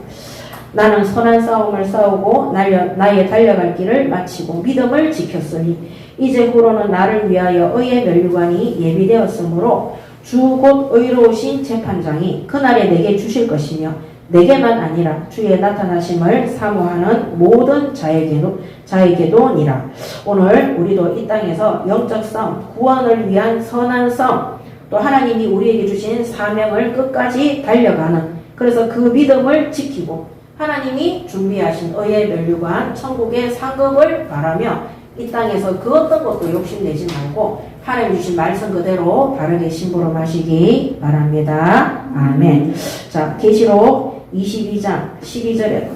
나는 선한 싸움을 싸우고 나의 달려갈 길을 마치고 믿음을 지켰으니 이제 후로는 나를 위하여 의의 면류관이 예비되었으므로 주 곧 의로우신 재판장이 그날에 내게 주실 것이며 내게만 아니라 주의 나타나심을 사모하는 모든 자에게도니라. 오늘 우리도 이 땅에서 영적 싸움, 구원을 위한 선한 싸움, 또 하나님이 우리에게 주신 사명을 끝까지 달려가는, 그래서 그 믿음을 지키고 하나님이 준비하신 의의 면류관 천국의 상급을 바라며 이 땅에서 그 어떤 것도 욕심내지 말고 하나님 주신 말씀 그대로 바르게 심부름하시기 바랍니다. 아멘. 자, 계시록 22장 12절에도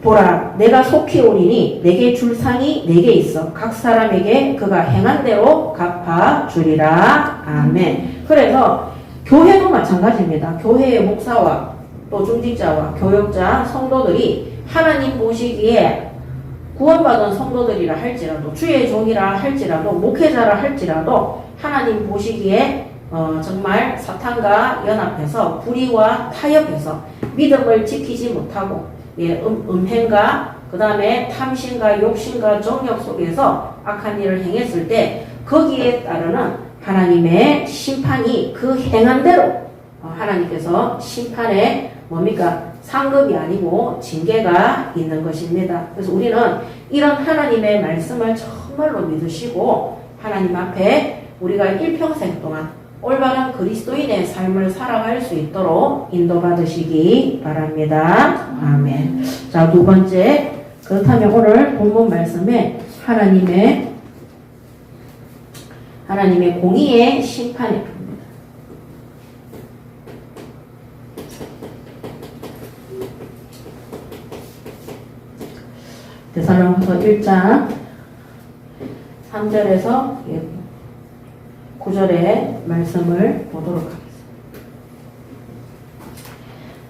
보라, 내가 속히 오리니 내게 줄 상이 내게 있어 각 사람에게 그가 행한 대로 갚아주리라. 아멘. 그래서 교회도 마찬가지입니다. 교회의 목사와 또 중직자와 교역자, 성도들이 하나님 보시기에 구원받은 성도들이라 할지라도, 주의 종이라 할지라도, 목회자라 할지라도 하나님 보시기에 정말 사탄과 연합해서 불의와 타협해서 믿음을 지키지 못하고 음행과 그 다음에 탐심과 욕심과 정욕 속에서 악한 일을 행했을 때 거기에 따르는 하나님의 심판이 그 행한 대로 하나님께서 심판에 뭡니까? 상급이 아니고 징계가 있는 것입니다. 그래서 우리는 이런 하나님의 말씀을 정말로 믿으시고 하나님 앞에 우리가 일평생 동안 올바른 그리스도인의 삶을 살아갈 수 있도록 인도받으시기 바랍니다. 아멘. 자, 두 번째, 그렇다면 오늘 본문 말씀에 하나님의 공의의 심판에 데살로니가서 1장 3절에서 9절의 말씀을 보도록 하겠습니다.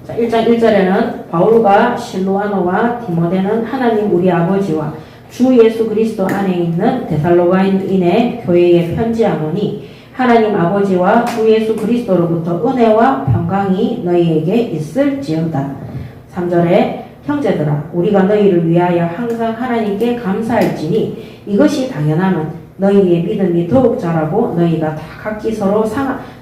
자, 1장 1절에는 바울과 실로아노와 디모데는 하나님 우리 아버지와 주 예수 그리스도 안에 있는 데살로가인의 교회에 편지하노니 하나님 아버지와 주 예수 그리스도로부터 은혜와 평강이 너희에게 있을지어다. 3절에 형제들아, 우리가 너희를 위하여 항상 하나님께 감사할지니 이것이 당연함은 너희의 믿음이 더욱 자라고 너희가 다 각기 서로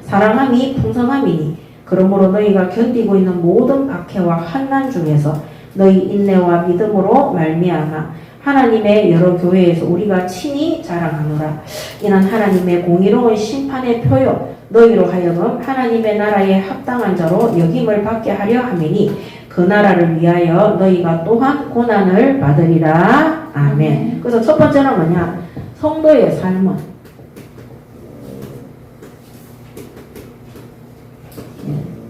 사랑함이 풍성함이니 그러므로 너희가 견디고 있는 모든 박해와 환난 중에서 너희 인내와 믿음으로 말미암아 하나님의 여러 교회에서 우리가 친히 자랑하노라. 이는 하나님의 공의로운 심판의 표요 너희로 하여금 하나님의 나라에 합당한 자로 여김을 받게 하려 함이니 그 나라를 위하여 너희가 또한 고난을 받으리라. 아멘. 그래서 첫 번째는 뭐냐? 성도의 삶은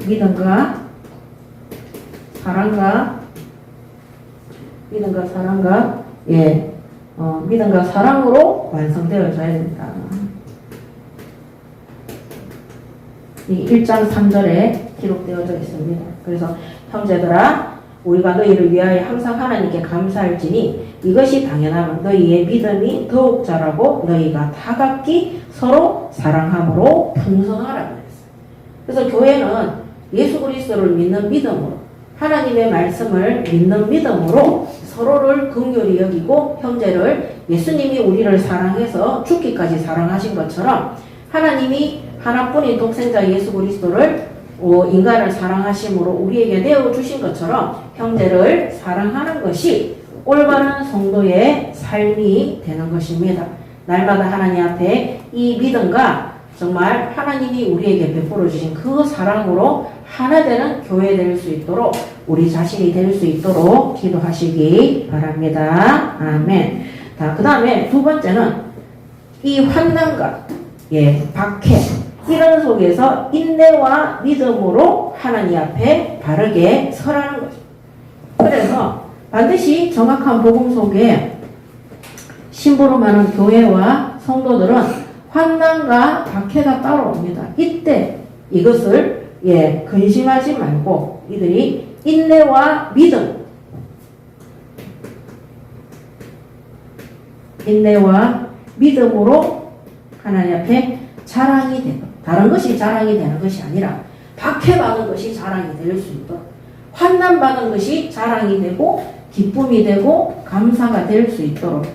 믿음과 사랑으로 완성되어져야 된다. 이 1장 3절에 기록되어져 있습니다. 그래서 형제들아, 우리가 너희를 위하여 항상 하나님께 감사할지니 이것이 당연하면 너희의 믿음이 더욱 자라고 너희가 다 각기 서로 사랑함으로 풍성하라고 했어요. 그래서 교회는 예수 그리스도를 믿는 믿음으로, 하나님의 말씀을 믿는 믿음으로 서로를 긍휼히 여기고 형제를 예수님이 우리를 사랑해서 죽기까지 사랑하신 것처럼 하나님이 하나뿐인 독생자 예수 그리스도를 인간을 사랑하심으로 우리에게 내어주신 것처럼 형제를 사랑하는 것이 올바른 성도의 삶이 되는 것입니다. 날마다 하나님 앞에 이 믿음과 정말 하나님이 우리에게 베풀어 주신 그 사랑으로 하나 되는 교회 될 수 있도록 우리 자신이 될 수 있도록 기도하시기 바랍니다. 아멘. 자, 그 다음에 두 번째는 이 환난과 박해 이런 속에서 인내와 믿음으로 하나님 앞에 바르게 서라는 거죠. 그래서 반드시 정확한 복음 속에 심부름 하는 교회와 성도들은 환난과 박해가 따라옵니다. 이때 이것을 근심하지 말고 이들이 인내와 믿음으로 하나님 앞에 자랑이 되고, 다른 것이 자랑이 되는 것이 아니라 박해받은 것이 자랑이 될 수 있도록, 환난받은 것이 자랑이 되고 기쁨이 되고 감사가 될 수 있도록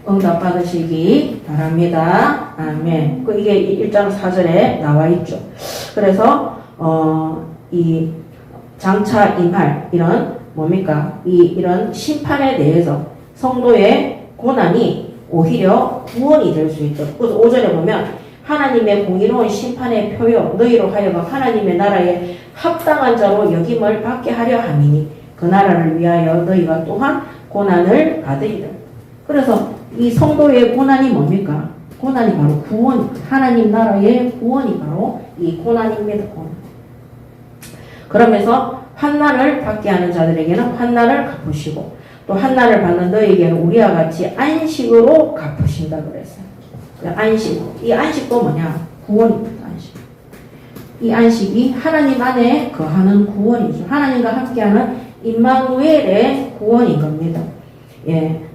응답 받으시기 바랍니다. 아멘. 이게 1장 4절에 나와 있죠. 그래서 이 장차 임할 이런 뭡니까? 이런 심판에 대해서 성도의 고난이 오히려 구원이 될 수 있도록. 그래서 5절에 보면 하나님의 공의로운 심판의 표요 너희로 하여금 하나님의 나라에 합당한 자로 여김을 받게 하려 함이니 그 나라를 위하여 너희가 또한 고난을 받으리라. 그래서 이 성도의 고난이 뭡니까? 고난이 바로 구원, 하나님 나라의 구원이 바로 이 고난입니다. 그러면서 환난을 받게 하는 자들에게는 환난을 갚으시고 또 환난을 받는 너희에게는 우리와 같이 안식으로 갚으신다 그랬어요. 안식. 이 안식도 뭐냐? 구원입니다. 안식. 이 안식이 하나님 안에 거하는 구원이죠. 하나님과 함께하는 임마누엘의 구원인 겁니다.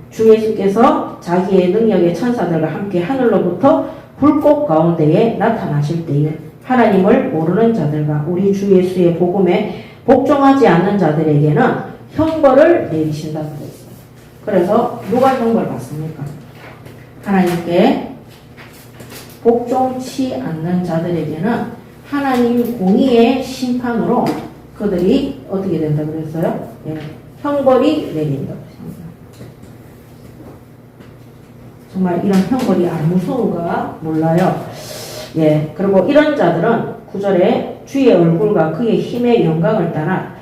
주 예수께서 자기의 능력의 천사들과 함께 하늘로부터 불꽃 가운데에 나타나실 때에 하나님을 모르는 자들과 우리 주 예수의 복음에 복종하지 않는 자들에게는 형벌을 내리신다고 했어요. 그래서 누가 형벌 받습니까? 하나님께 복종치 않는 자들에게는 하나님 공의의 심판으로 그들이 어떻게 된다 그랬어요? 형벌이 내린다고 했습니다. 정말 이런 형벌이 무서운가 몰라요. 그리고 이런 자들은 9절에 주의 얼굴과 그의 힘의 영광을 따라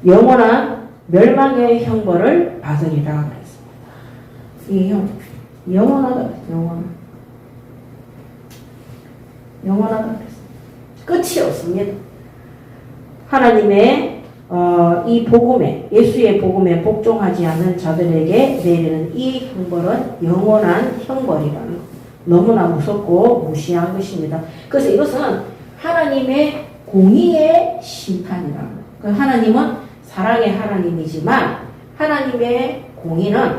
영원한 멸망의 형벌을 받으리라 그랬습니다. 이 영원하다, 영원하다 그랬습니다. 끝이 없습니다. 하나님의 이 복음에, 예수의 복음에 복종하지 않는 자들에게 내리는 이 형벌은 영원한 형벌이라는 것. 너무나 무섭고 무시한 것입니다. 그래서 이것은 하나님의 공의의 심판이라는 것. 하나님은 사랑의 하나님이지만 하나님의 공의는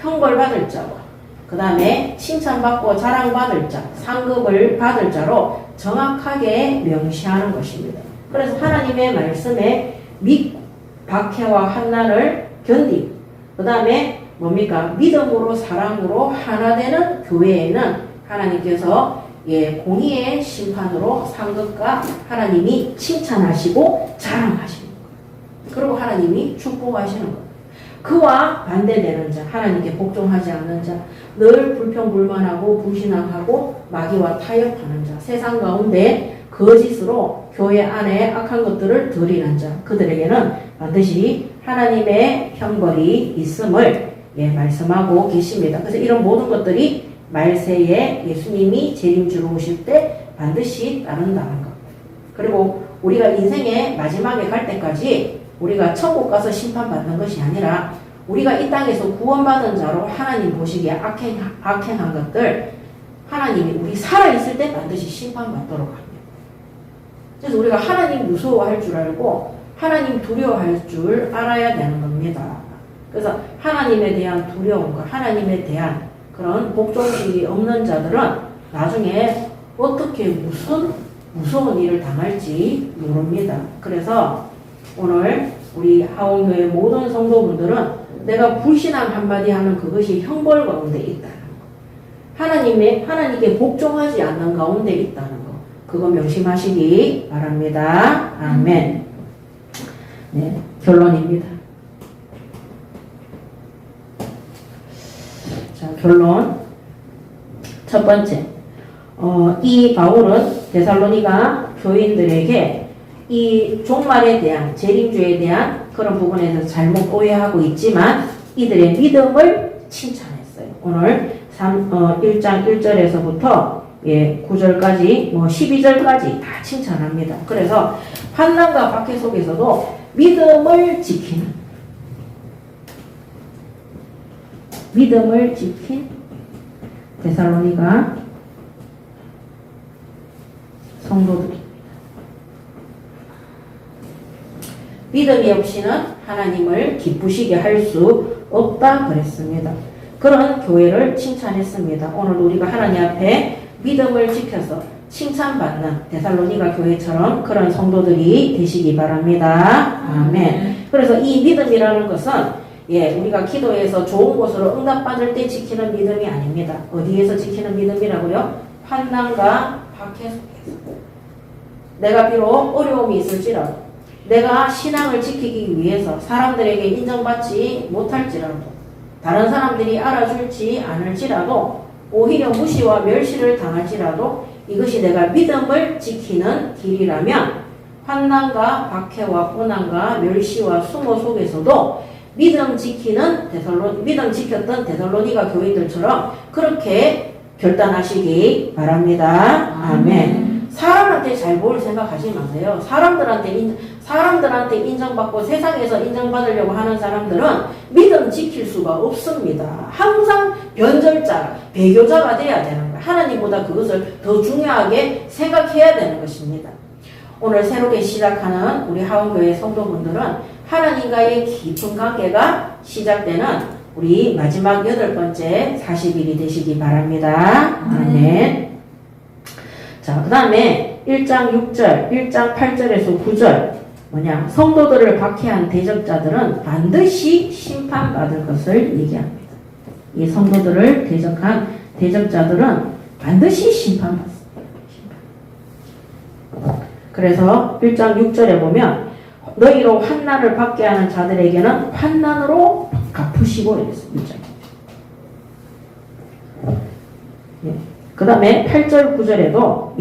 형벌받을 자와 그 다음에 칭찬받고 자랑받을 자, 상급을 받을 자로 정확하게 명시하는 것입니다. 그래서 하나님의 말씀에 믿고 박해와 환난을 견디고 그 다음에 뭡니까? 믿음으로 사랑으로 하나 되는 교회에는 하나님께서 공의의 심판으로 상급과 하나님이 칭찬하시고 자랑하시는 거예요. 그리고 하나님이 축복하시는 거예요. 그와 반대되는 자, 하나님께 복종하지 않는 자, 늘 불평불만하고 불신앙하고 마귀와 타협하는 자, 세상 가운데 거짓으로 교회 안에 악한 것들을 드리는 자, 그들에게는 반드시 하나님의 형벌이 있음을 말씀하고 계십니다. 그래서 이런 모든 것들이 말세에 예수님이 재림주로 오실 때 반드시 따른다는 것. 그리고 우리가 인생의 마지막에 갈 때까지 우리가 천국 가서 심판받는 것이 아니라 우리가 이 땅에서 구원받은 자로 하나님 보시기에 악행한 것들 하나님이 우리 살아있을 때 반드시 심판받도록 합니다. 그래서 우리가 하나님 무서워할 줄 알고 하나님 두려워할 줄 알아야 되는 겁니다. 그래서 하나님에 대한 두려움과 하나님에 대한 그런 복종식이 없는 자들은 나중에 어떻게 무슨 무서운 일을 당할지 모릅니다. 그래서 오늘 우리 하원교회 모든 성도분들은 내가 불신앙 한마디 하는 그것이 형벌 가운데 있다는 거. 하나님께 복종하지 않는 가운데 있다는 거. 그거 명심하시기 바랍니다. 아멘. 결론입니다. 자, 결론. 첫 번째. 이 바울은 데살로니가 교인들에게 이 종말에 대한, 재림주에 대한 그런 부분에서 잘못 오해하고 있지만 이들의 믿음을 칭찬했어요. 오늘 1장 1절에서부터 9절까지 12절까지 다 칭찬합니다. 그래서 환난과 박해 속에서도 믿음을 지키는 믿음을 지킨 데살로니가 성도들입니다. 믿음이 없이는 하나님을 기쁘시게 할 수 없다 그랬습니다. 그런 교회를 칭찬했습니다. 오늘 우리가 하나님 앞에 믿음을 지켜서 칭찬받는 데살로니가 교회처럼 그런 성도들이 되시기 바랍니다. 아멘. 그래서 이 믿음이라는 것은 우리가 기도해서 좋은 곳으로 응답받을 때 지키는 믿음이 아닙니다. 어디에서 지키는 믿음이라고요? 환난과 박해 속에서. 내가 비록 어려움이 있을지라도 내가 신앙을 지키기 위해서 사람들에게 인정받지 못할지라도 다른 사람들이 알아줄지 않을지라도 오히려 무시와 멸시를 당할지라도 이것이 내가 믿음을 지키는 길이라면 환난과 박해와 고난과 멸시와 수모 속에서도 믿음 지켰던 데살로니가 교인들처럼 그렇게 결단하시기 바랍니다. 아멘. 사람한테 잘 보일 생각하지 마세요. 사람들한테 인정받고 세상에서 인정받으려고 하는 사람들은 믿음 지킬 수가 없습니다. 항상 변절자, 배교자가 돼야 되는 거예요. 하나님보다 그것을 더 중요하게 생각해야 되는 것입니다. 오늘 새롭게 시작하는 우리 하원교회 성도분들은 하나님과의 깊은 관계가 시작되는 우리 마지막 8번째 40일이 되시기 바랍니다. 아멘. 자, 그 다음에 1장 6절, 1장 8절에서 9절 뭐냐? 성도들을 박해한 대적자들은 반드시 심판받을 것을 얘기합니다. 이 성도들을 대적한 대적자들은 반드시 심판받습니다. 그래서 1장 6절에 보면 너희로 환난을 받게 하는 자들에게는 환난으로 갚으시고 이랬습니다. 그 다음에 8절 9절에도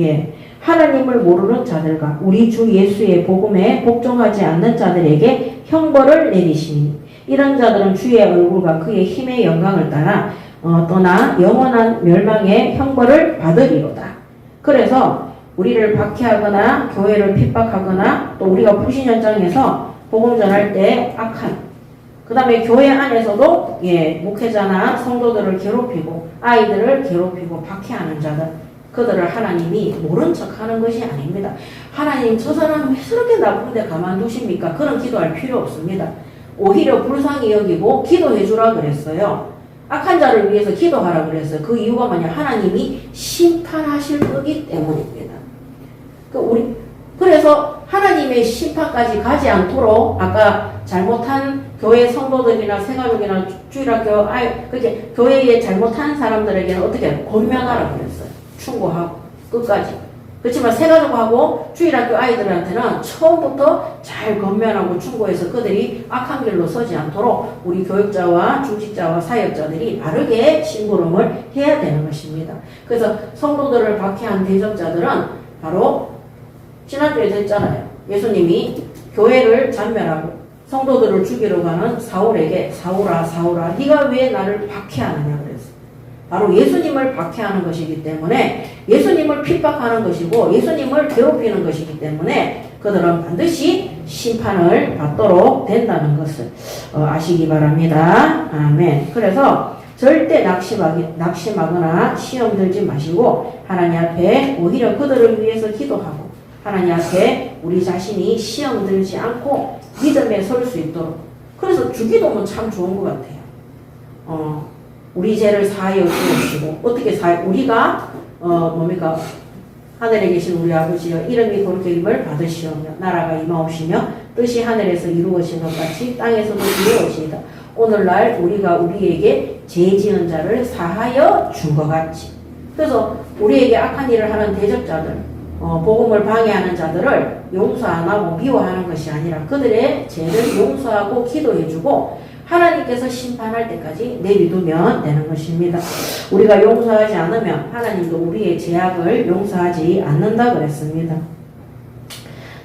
하나님을 모르는 자들과 우리 주 예수의 복음에 복종하지 않는 자들에게 형벌을 내리시니 이런 자들은 주의 얼굴과 그의 힘의 영광을 떠나 영원한 멸망의 형벌을 받으리로다. 그래서 우리를 박해하거나 교회를 핍박하거나 또 우리가 부신 현장에서 복음 전할 때 악한 그 다음에 교회 안에서도 목회자나 성도들을 괴롭히고 아이들을 괴롭히고 박해하는 자들 그들을 하나님이 모른 척하는 것이 아닙니다. 하나님 저 사람 왜 저렇게 나쁜데 가만두십니까? 그런 기도할 필요 없습니다. 오히려 불쌍히 여기고 기도해 주라 그랬어요. 악한 자를 위해서 기도하라 그랬어요. 그 이유가 뭐냐? 하나님이 심판하실 거기 때문입니다. 그래서 하나님의 심판까지 가지 않도록 아까 잘못한 교회 성도들이나 생활국이나 주일학교 그렇게 교회에 잘못한 사람들에게는 어떻게 권면하라 그랬어요. 충고하고 끝까지. 그렇지만 새가족하고 주일학교 아이들한테는 처음부터 잘 권면하고 충고해서 그들이 악한 길로 서지 않도록 우리 교육자와 중직자와 사역자들이 바르게 심부름을 해야 되는 것입니다. 그래서 성도들을 박해한 대적자들은 바로 지난주에 됐잖아요. 예수님이 교회를 잔멸하고 성도들을 죽이러 가는 사울에게 사울아 사울아 네가 왜 나를 박해하느냐 그랬어요. 바로 예수님을 박해하는 것이기 때문에 예수님을 핍박하는 것이고 예수님을 괴롭히는 것이기 때문에 그들은 반드시 심판을 받도록 된다는 것을 아시기 바랍니다. 아멘. 그래서 절대 낙심하거나 시험 들지 마시고 하나님 앞에 오히려 그들을 위해서 기도하고 하나님 앞에 우리 자신이 시험 들지 않고 믿음에 설 수 있도록. 그래서 주기도면 참 좋은 것 같아요. 우리 죄를 사하여 주옵시고 어떻게 우리가 뭡니까? 하늘에 계신 우리 아버지여 이름이 거룩함을 받으시오며 나라가 임하옵시며 뜻이 하늘에서 이루어진 것 같이 땅에서도 이루어지이다. 오늘날 우리가 우리에게 죄 지은 자를 사하여 준 것 같이. 그래서 우리에게 악한 일을 하는 대적자들 복음을 방해하는 자들을 용서 안 하고 미워하는 것이 아니라 그들의 죄를 용서하고 기도해주고 하나님께서 심판할 때까지 내비두면 되는 것입니다. 우리가 용서하지 않으면 하나님도 우리의 죄악을 용서하지 않는다 그랬습니다.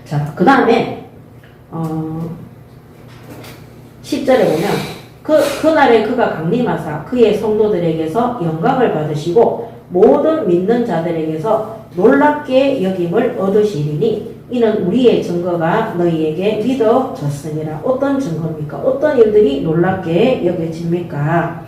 자, 그 다음에 10절에 보면 그날에 그가 강림하사 그의 성도들에게서 영광을 받으시고 모든 믿는 자들에게서 놀랍게 여김을 얻으시리니 이는 우리의 증거가 너희에게 믿어졌으니라. 어떤 증거입니까? 어떤 일들이 놀랍게 여겨집니까?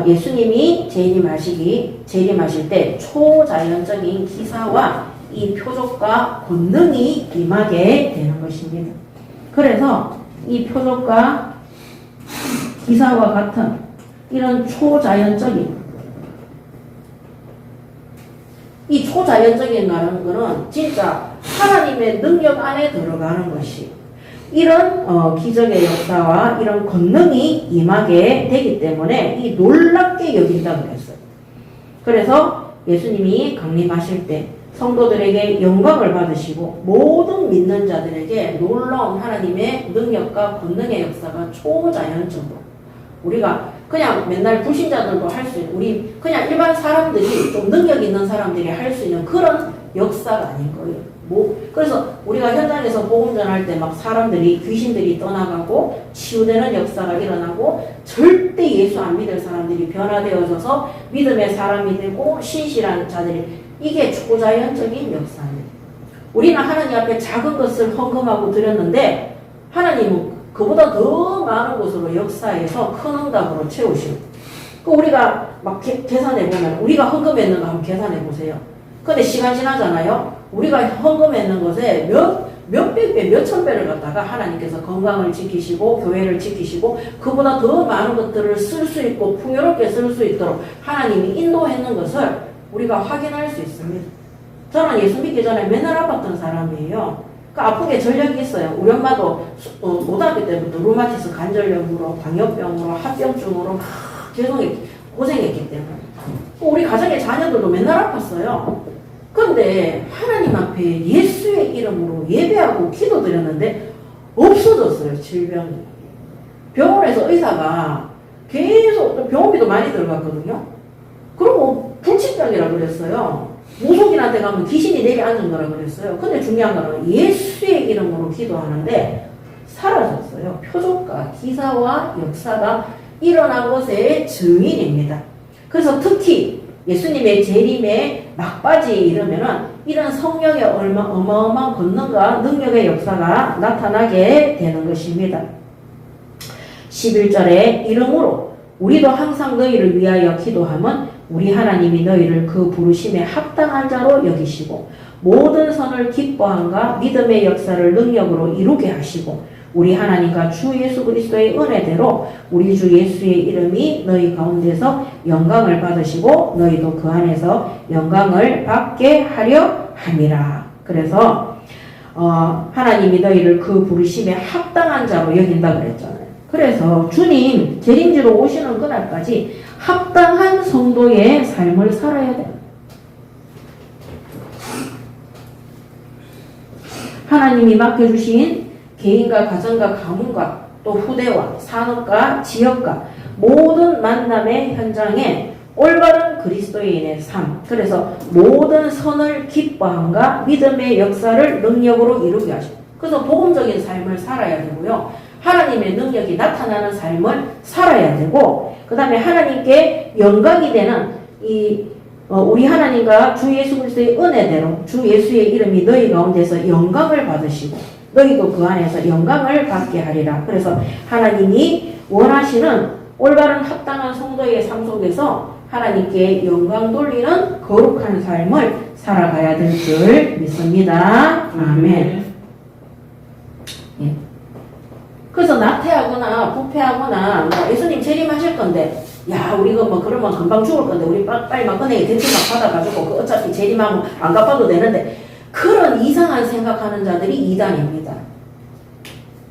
예수님이 재림하실 때 초자연적인 기사와 이 표적과 권능이 임하게 되는 것입니다. 그래서 이 표적과 기사와 같은 이런 초자연적인 거는 진짜 하나님의 능력 안에 들어가는 것이 이런 기적의 역사와 이런 권능이 임하게 되기 때문에 이 놀랍게 여긴다 그랬어요. 그래서 예수님이 강림하실 때 성도들에게 영광을 받으시고 모든 믿는 자들에게 놀라운 하나님의 능력과 권능의 역사가 초자연적으로 우리가 그냥 맨날 불신자들도 할 수 있는 우리 그냥 일반 사람들이 좀 능력 있는 사람들이 할 수 있는 그런 역사가 아닌 거예요. 그래서 우리가 현장에서 복음 전할 때 막 사람들이 귀신들이 떠나가고 치유되는 역사가 일어나고 절대 예수 안 믿을 사람들이 변화되어져서 믿음의 사람이 되고 신실한 자들이 이게 초자연적인 역사입니다. 우리는 하나님 앞에 작은 것을 헌금하고 드렸는데 하나님은 그보다 더 많은 것으로 역사에서 큰 응답으로 채우시고 우리가 막 계산해보면 우리가 헌금했는 거 한번 계산해보세요. 근데 시간 지나잖아요. 우리가 헌금했는 것에 몇백 배, 몇천 배를 갖다가 하나님께서 건강을 지키시고 교회를 지키시고 그보다 더 많은 것들을 쓸 수 있고 풍요롭게 쓸 수 있도록 하나님이 인도했는 것을 우리가 확인할 수 있습니다. 저는 예수 믿기 전에 맨날 아팠던 사람이에요. 아프게 전력이 있어요. 우리 엄마도 고등학교 때부터 루마티스 관절염으로 당뇨병으로 합병증으로 막 고생했기 때문에 우리 가정의 자녀들도 맨날 아팠어요. 근데 하나님 앞에 예수의 이름으로 예배하고 기도드렸는데 없어졌어요. 질병이. 병원에서 의사가 계속 병원비도 많이 들어갔거든요. 그리고 불치병이라 그랬어요. 무속인한테 가면 귀신이 내려앉은 거라 그랬어요. 근데 중요한 거는 예수의 이름으로 기도하는데 사라졌어요. 표적과 기사와 역사가 일어난 것의 증인입니다. 그래서 특히 예수님의 재림의 막바지에 이르면은 이런 성령의 어마어마한 권능과 능력의 역사가 나타나게 되는 것입니다. 11절에 이러므로 우리도 항상 너희를 위하여 기도하면 우리 하나님이 너희를 그 부르심에 합당한 자로 여기시고 모든 선을 기뻐함과 믿음의 역사를 능력으로 이루게 하시고 우리 하나님과 주 예수 그리스도의 은혜대로 우리 주 예수의 이름이 너희 가운데서 영광을 받으시고 너희도 그 안에서 영광을 받게 하려 함이라. 그래서 하나님이 너희를 그 부르심에 합당한 자로 여긴다 그랬잖아요. 그래서 주님 재림지로 오시는 그날까지 합당한 성도의 삶을 살아야 돼요. 하나님이 맡겨주신 개인과 가정과 가문과 또 후대와 산업과 지역과 모든 만남의 현장에 올바른 그리스도인의 삶, 그래서 모든 선을 기뻐함과 믿음의 역사를 능력으로 이루게 하시고 그래서 복음적인 삶을 살아야 되고요. 하나님의 능력이 나타나는 삶을 살아야 되고 그 다음에 하나님께 영광이 되는 우리 하나님과 주 예수 그리스도의 은혜대로 주 예수의 이름이 너희 가운데서 영광을 받으시고 너희도 그 안에서 영광을 받게 하리라. 그래서 하나님이 원하시는 올바른 합당한 성도의 삶 속에서 하나님께 영광 돌리는 거룩한 삶을 살아가야 될 줄 믿습니다. 아멘. 예. 그래서 나태하거나 부패하거나 예수님 재림하실 건데 야 우리가 그러면 금방 죽을 건데 우리 빨리 막 은행에 대출 막 받아가지고 어차피 재림하면 안 갚아도 되는데 그런 이상한 생각하는 자들이 이단입니다.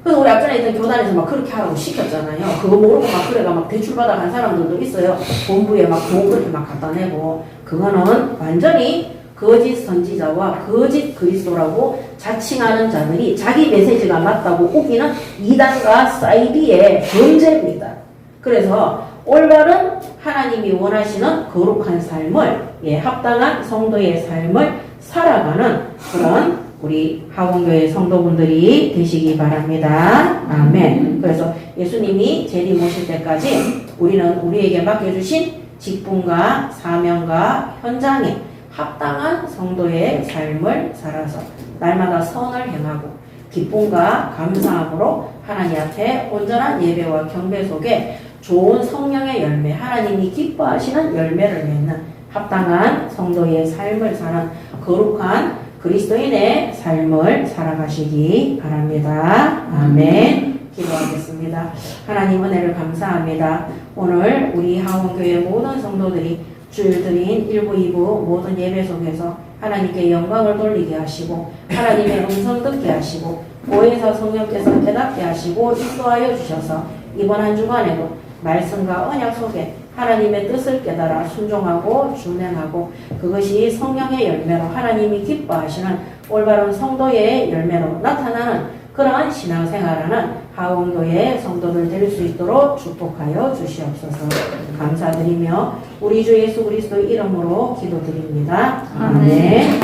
그래서 우리 앞전에 있던 교단에서 막 그렇게 하라고 시켰잖아요. 그거 모르고 막 그래가 막 대출 받아간 사람들도 있어요. 본부에 막 돈 그렇게 막 갖다 내고 그거는 완전히 거짓 선지자와 거짓 그리스도라고 자칭하는 자들이 자기 메시지가 맞다고 우기는 이단과 사이비의 범죄입니다. 그래서 올바른 하나님이 원하시는 거룩한 삶을 합당한 성도의 삶을 살아가는 그런 우리 하원교회 성도분들이 되시기 바랍니다. 아멘. 그래서 예수님이 재림 오실 때까지 우리는 우리에게 맡겨주신 직분과 사명과 현장에 합당한 성도의 삶을 살아서 날마다 선을 행하고 기쁨과 감사함으로 하나님 앞에 온전한 예배와 경배 속에 좋은 성령의 열매, 하나님이 기뻐하시는 열매를 맺는 합당한 성도의 삶을 사는 거룩한 그리스도인의 삶을 살아가시기 바랍니다. 아멘. 기도하겠습니다. 하나님 은혜를 감사합니다. 오늘 우리 하원교회 모든 성도들이 주일 드린 1부, 2부 모든 예배 속에서 하나님께 영광을 돌리게 하시고 하나님의 음성 듣게 하시고 보혜사 성령께서 깨닫게 하시고 인도하여 주셔서 이번 한 주간에도 말씀과 언약 속에 하나님의 뜻을 깨달아 순종하고 준행하고 그것이 성령의 열매로 하나님이 기뻐하시는 올바른 성도의 열매로 나타나는 그러한 신앙생활하는 하원교회 성도들 될 수 있도록 축복하여 주시옵소서. 감사드리며 우리 주 예수 그리스도 이름으로 기도드립니다. 아멘.